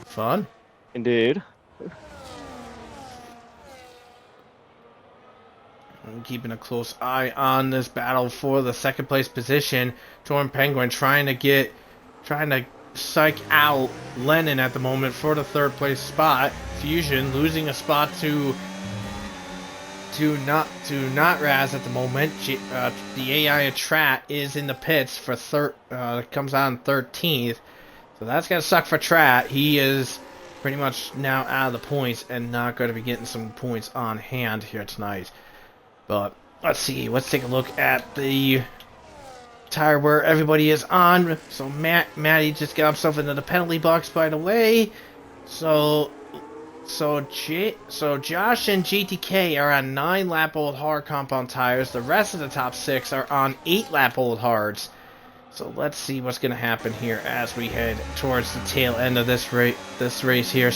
Fun. Indeed. I'm keeping a close eye on this battle for the 2nd place position. Torn Penguin trying to psych out Lennon at the moment for the 3rd place spot. Fusion losing a spot to to not Raz at the moment. The AI Trat is in the pits for comes on 13th, so that's gonna suck for Trat. He is pretty much now out of the points and not going to be getting some points on hand here tonight. But let's see. Let's take a look at the tire where everybody is on. So Matty just got himself into the penalty box, by the way. So Josh and GTK are on 9-lap-old hard compound tires. The rest of the top 6 are on 8-lap-old hards. So let's see what's going to happen here as we head towards the tail end of this race here.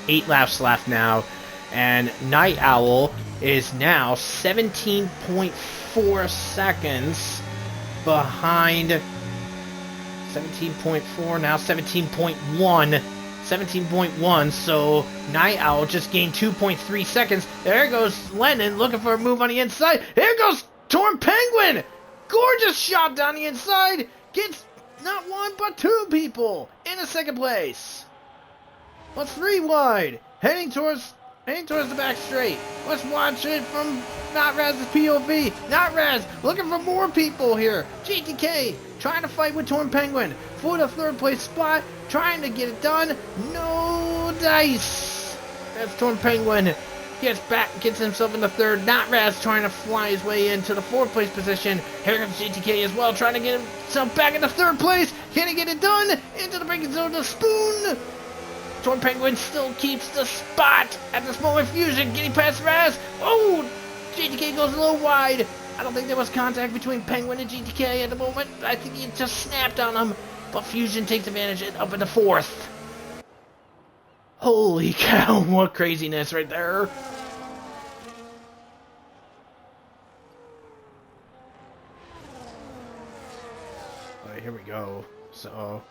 8 laps left now, and Night Owl is now 17.4 seconds behind. 17.4 now, 17.1. 17.1, so Night Owl just gained 2.3 seconds. There goes Lennon looking for a move on the inside. Here goes Torn Penguin! Gorgeous shot down the inside! Gets not one but 2 people in the second place. Well, 3 wide, heading towards the back straight. Let's watch it from Not Raz's POV. Not Raz looking for more people here. GTK trying to fight with Torn Penguin for the 3rd place spot, trying to get it done. No dice. That's Torn Penguin. Gets himself in the 3rd. Not Raz trying to fly his way into the 4th place position. Here comes GTK as well, trying to get himself back in the 3rd place. Can he get it done? Into the braking zone, the spoon. Torn Penguin still keeps the spot at this moment. Fusion getting past Raz. Oh, GTK goes a little wide. I don't think there was contact between Penguin and GTK at the moment. I think he just snapped on him. But Fusion takes advantage up in the 4th. Holy cow, what craziness right there. Alright, here we go. So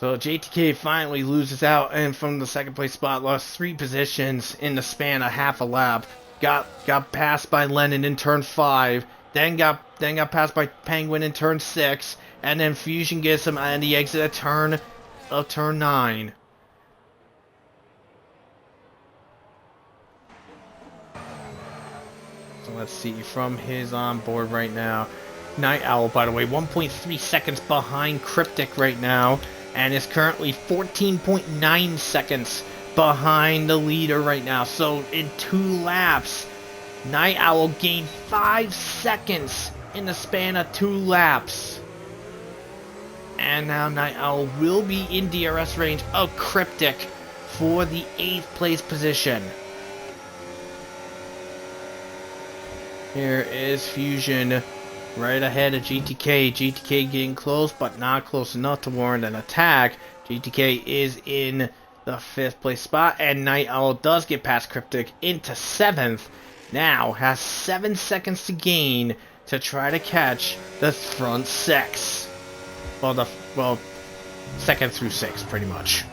JTK finally loses out, and from the 2nd place spot, lost 3 positions in the span of half a lap. Got passed by Lennon in turn 5, then got passed by Penguin in turn 6, and then Fusion gets him on the exit of turn 9. So let's see from his onboard right now. Night Owl, by the way, 1.3 seconds behind Cryptic right now, and is currently 14.9 seconds behind the leader right now. So in 2 laps, Night Owl gained 5 seconds in the span of 2 laps. And now Night Owl will be in DRS range of Cryptic for the 8th place position. Here is Fusion right ahead of GTK. GTK getting close, but not close enough to warrant an attack. GTK is in the 5th place spot, and Night Owl does get past Cryptic into 7th. Now has 7 seconds to gain to try to catch the front 6. Well, 2nd through 6th, pretty much.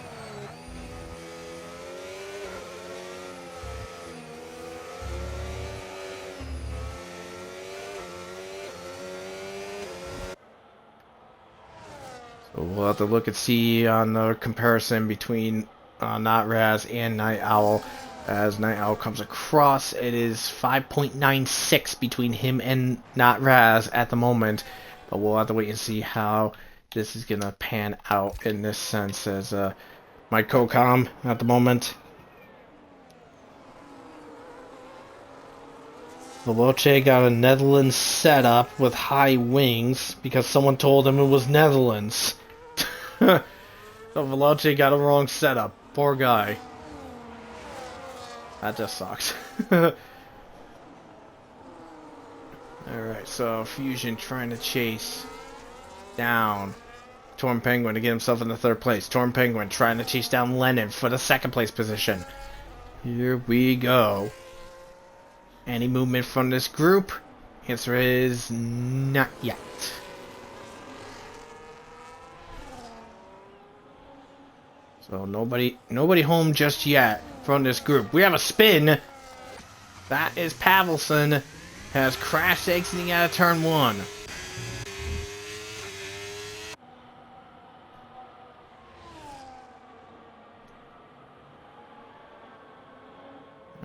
So we'll have to look and see on the comparison between Not Raz and Night Owl. As Night Owl comes across, it is 5.96 between him and Not Raz at the moment. But we'll have to wait and see how this is going to pan out in this sense, as my co-com at the moment. Veloce got a Netherlands setup with high wings because someone told him it was Netherlands. So Veloce got a wrong setup. Poor guy. That just sucks. Alright, so Fusion trying to chase down Torn Penguin to get himself in the 3rd place. Torn Penguin trying to chase down Lennon for the 2nd place position. Here we go. Any movement from this group? Answer is not yet. So nobody home just yet from this group. We have a spin. That is Pavelson. Has crashed exiting out of turn 1.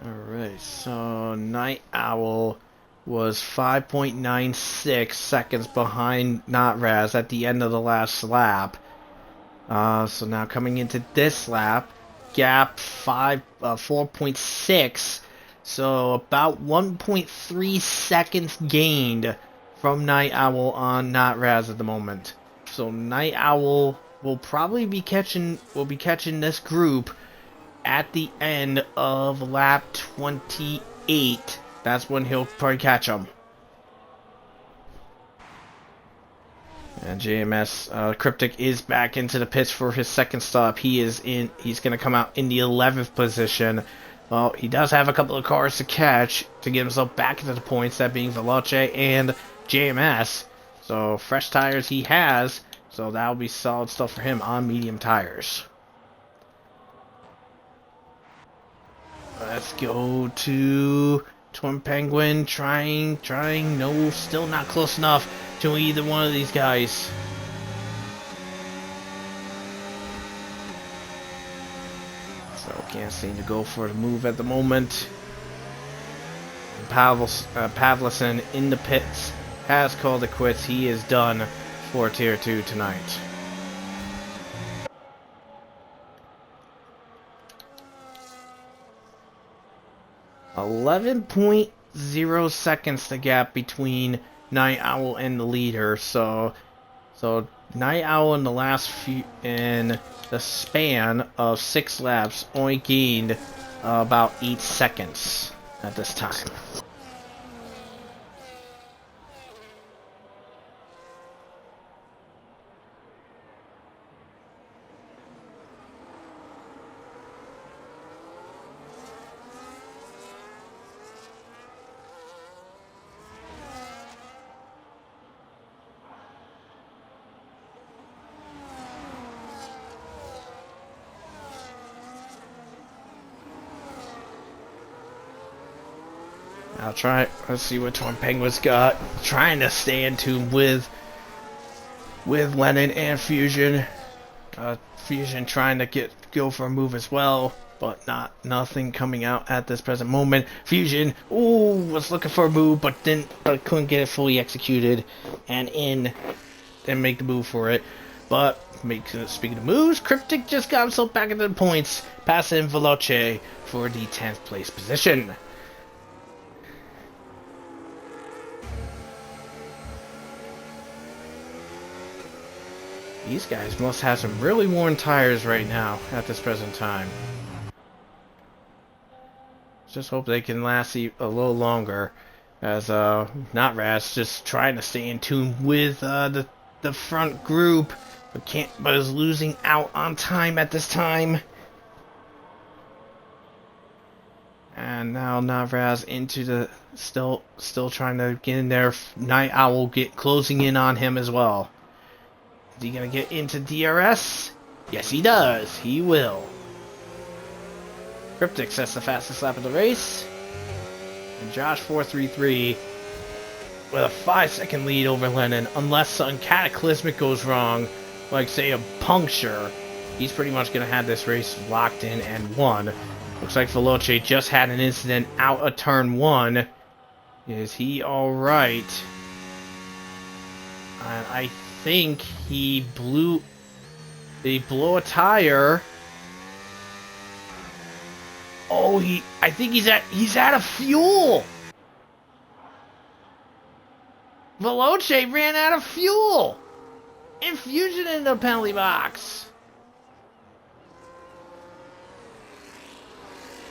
Alright, so Night Owl was 5.96 seconds behind Notraz at the end of the last lap. So now coming into this lap, gap 4.6, so about 1.3 seconds gained from Night Owl on Notraz at the moment. So Night Owl will probably be catching this group at the end of lap 28. That's when he'll probably catch them. And JMS Cryptic is back into the pits for his second stop. He's going to come out in the 11th position. Well, he does have a couple of cars to catch to get himself back into the points, that being Veloce and JMS. So fresh tires he has, so that'll be solid stuff for him on medium tires. Let's go to Twin Penguin, trying, no, still not close enough to either one of these guys. So can't seem to go for the move at the moment. Pavlison in the pits has called it quits. He is done for Tier 2 tonight. .0 seconds the gap between Night Owl and the leader. So Night Owl in the span of 6 laps only gained about 8 seconds at this time. I'll try. Let's see what Twin Penguin's got. Trying to stay in tune with Lennon and Fusion. Fusion trying to go for a move as well, but nothing coming out at this present moment. Fusion, was looking for a move, but couldn't get it fully executed and make the move for it. But speaking of moves, Cryptic just got himself back into the points, passing Veloce for the 10th place position. These guys must have some really worn tires right now at this present time. Just hope they can last a little longer, as Notraz just trying to stay in tune with the front group, but is losing out on time at this time. And now Notraz into the still trying to get in there. Night Owl closing in on him as well. Is he gonna get into DRS? Yes, he does. He will. Cryptic sets the fastest lap of the race. And Josh 433 with a 5-second lead over Lennon. Unless something cataclysmic goes wrong, like say a puncture, he's pretty much gonna have this race locked in and won. Looks like Veloce just had an incident out of turn 1. Is he alright? I think he blew a tire. Oh, I think he's out of fuel. Veloce ran out of fuel. Infusion in the penalty box.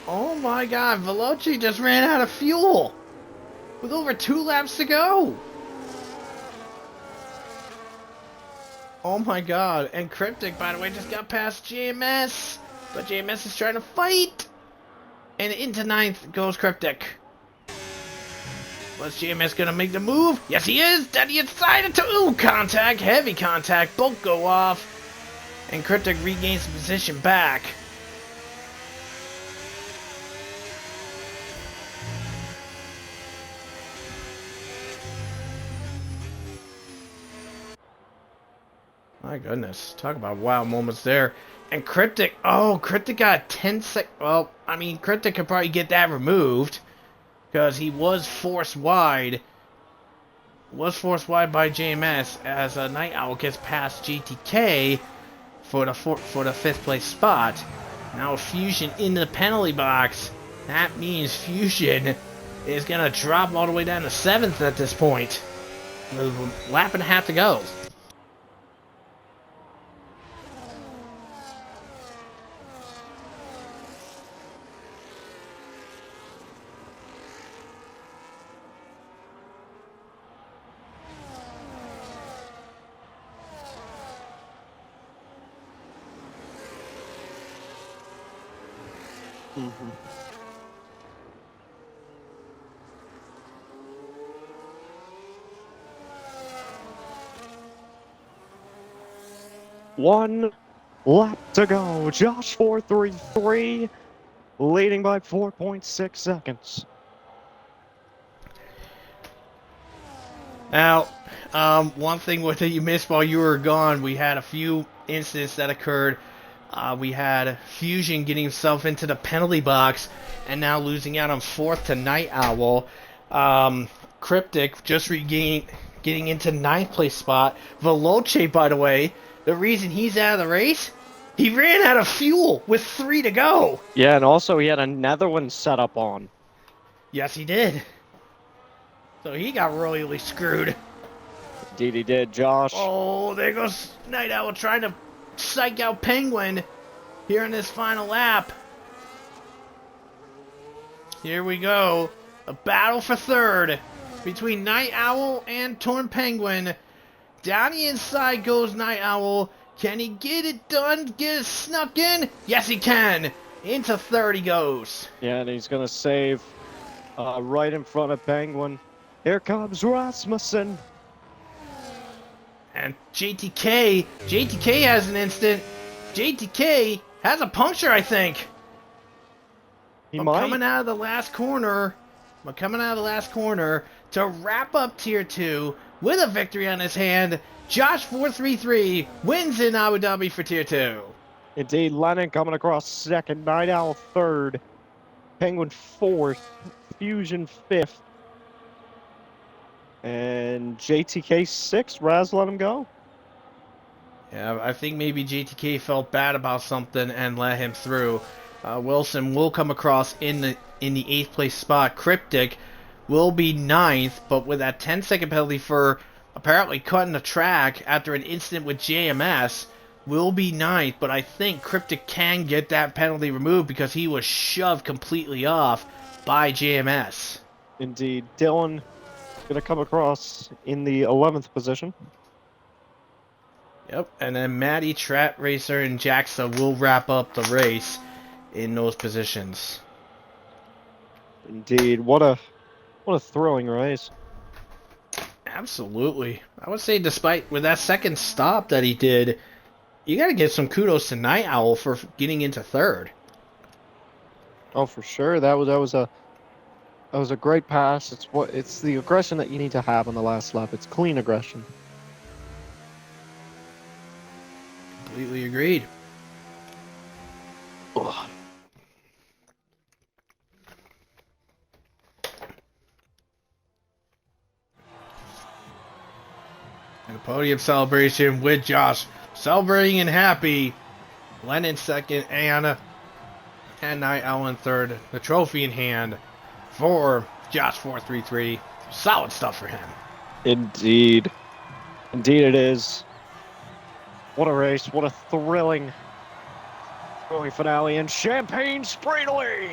Oh my god, Veloce just ran out of fuel with over 2 laps to go. Oh my god, and Cryptic, by the way, just got past JMS, but JMS is trying to fight, and into 9th goes Cryptic. Was JMS gonna make the move? Yes, he is! Then he inside into contact, heavy contact, both go off, and Cryptic regains the position back. My goodness, talk about wow moments there. And Cryptic, oh, Cryptic got 10 sec. Well, I mean, Cryptic could probably get that removed because he was forced wide. Was forced wide by JMS as Night Owl gets past GTK for the fifth place spot. Now Fusion in the penalty box. That means Fusion is gonna drop all the way down to 7th at this point. With a lap and a half to go. Mm-hmm. One lap to go. Josh 433 leading by 4.6 seconds. Now, one thing that you missed while you were gone, we had a few incidents that occurred. We had Fusion getting himself into the penalty box and now losing out on 4th to Night Owl. Cryptic just getting into 9th place spot. Veloce, by the way, the reason he's out of the race, he ran out of fuel with 3 to go. Yeah, and also he had another one set up on. Yes, he did. So he got royally screwed. Indeed he did, Josh. Oh, there goes Night Owl trying to psych out Penguin here in this final lap. Here we go. A battle for 3rd between Night Owl and Torn Penguin. Down the inside goes Night Owl. Can he get it done? Get it snuck in? Yes, he can. Into 3rd he goes. Yeah, and he's going to save right in front of Penguin. Here comes Rasmussen. And JTK has an instant. JTK has a puncture, I think. He might. Coming out of the last corner to wrap up Tier 2 with a victory on his hand. Josh 433 wins in Abu Dhabi for Tier 2. Indeed, Lennon coming across 2nd, Night Owl 3rd, Penguin 4th, Fusion 5th, and JTK 6th. Raz let him go. Yeah, I think maybe JTK felt bad about something and let him through. Wilson will come across in the 8th place spot. Cryptic will be 9th, but with that 10-second penalty for apparently cutting the track after an incident with JMS, will be 9th, but I think Cryptic can get that penalty removed because he was shoved completely off by JMS. Indeed. Dylan going to come across in the 11th position. Yep, and then Matty, Trat Racer, and Jaxa will wrap up the race in those positions. Indeed. What a thrilling race. Absolutely. I would say despite with that second stop that he did, you got to give some kudos to Night Owl for getting into 3rd. Oh, for sure. That was a great pass. It's the aggression that you need to have on the last lap. It's clean aggression. Completely agreed. Ugh. And a podium celebration with Josh celebrating and happy. Lennon 2nd, and Night Owl in 3rd. The trophy in hand for Josh 433. Solid stuff for him. Indeed. Indeed it is. What a race. What a thrilling finale. And Champagne sprayed away.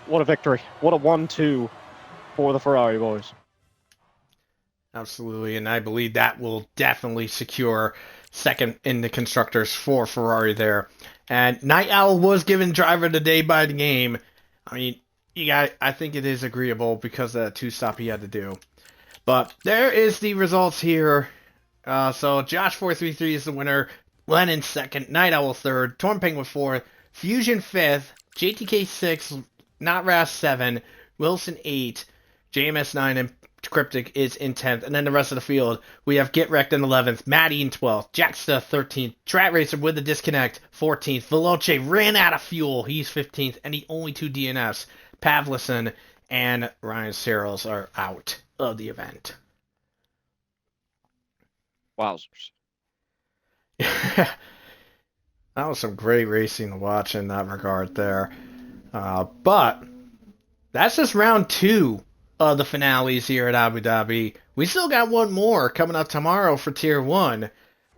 What a victory. What a 1-2 for the Ferrari boys. Absolutely, and I believe that will definitely secure 2nd in the constructors for Ferrari there. And Night Owl was given driver of the day by the game. I mean, I think it is agreeable because of that 2-stop he had to do. But there is the results here. So Josh 433 is the winner. Lennon 2nd, Night Owl 3rd, Torn Penguin 4th, Fusion 5th, JTK 6th, Not Ras 7, Wilson 8, JMS 9, and Cryptic is in 10th. And then the rest of the field, we have Get Wrecked in 11th, Maddie in 12th, Jacksta 13th, Strat Racer with the disconnect 14th, Veloce ran out of fuel, he's 15th, and the only 2 DNFs, Pavlison and Ryan Searles, are out of the event. Wowzers. That was some great racing to watch in that regard there. But that's just round 2 of the finales here at Abu Dhabi. We still got one more coming up tomorrow for Tier 1.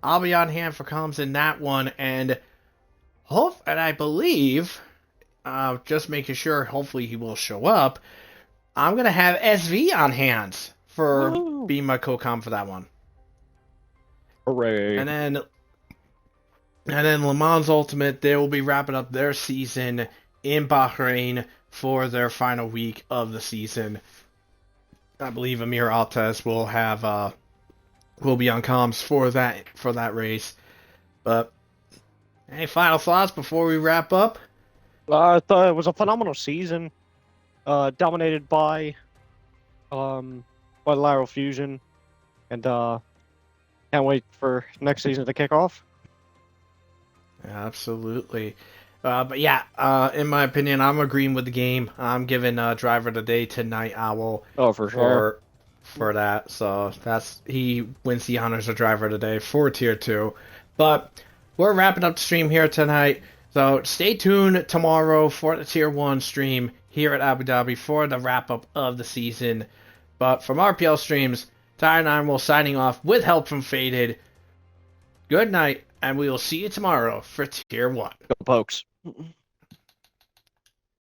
I'll be on hand for comms in that one, and I believe, just making sure, hopefully he will show up, I'm going to have SV on hand for being my co-com for that one. Hooray. And then Le Mans Ultimate, they will be wrapping up their season in Bahrain for their final week of the season. I believe Amir Altez will be on comms for that race. But any final thoughts before we wrap up? I thought it was a phenomenal season, dominated by Lateral Fusion, and can't wait for next season to kick off. Absolutely. But yeah, in my opinion, I'm agreeing with the game. I'm giving Driver of the Day to Night Owl. Oh, for sure. For that. So he wins the honors of Driver of the Day for Tier 2. But we're wrapping up the stream here tonight. So stay tuned tomorrow for the Tier 1 stream here at Abu Dhabi for the wrap-up of the season. But from RPL Streams, Ty and Ironwolf signing off with help from Faded. Good night, and we will see you tomorrow for Tier 1. Go Pokes.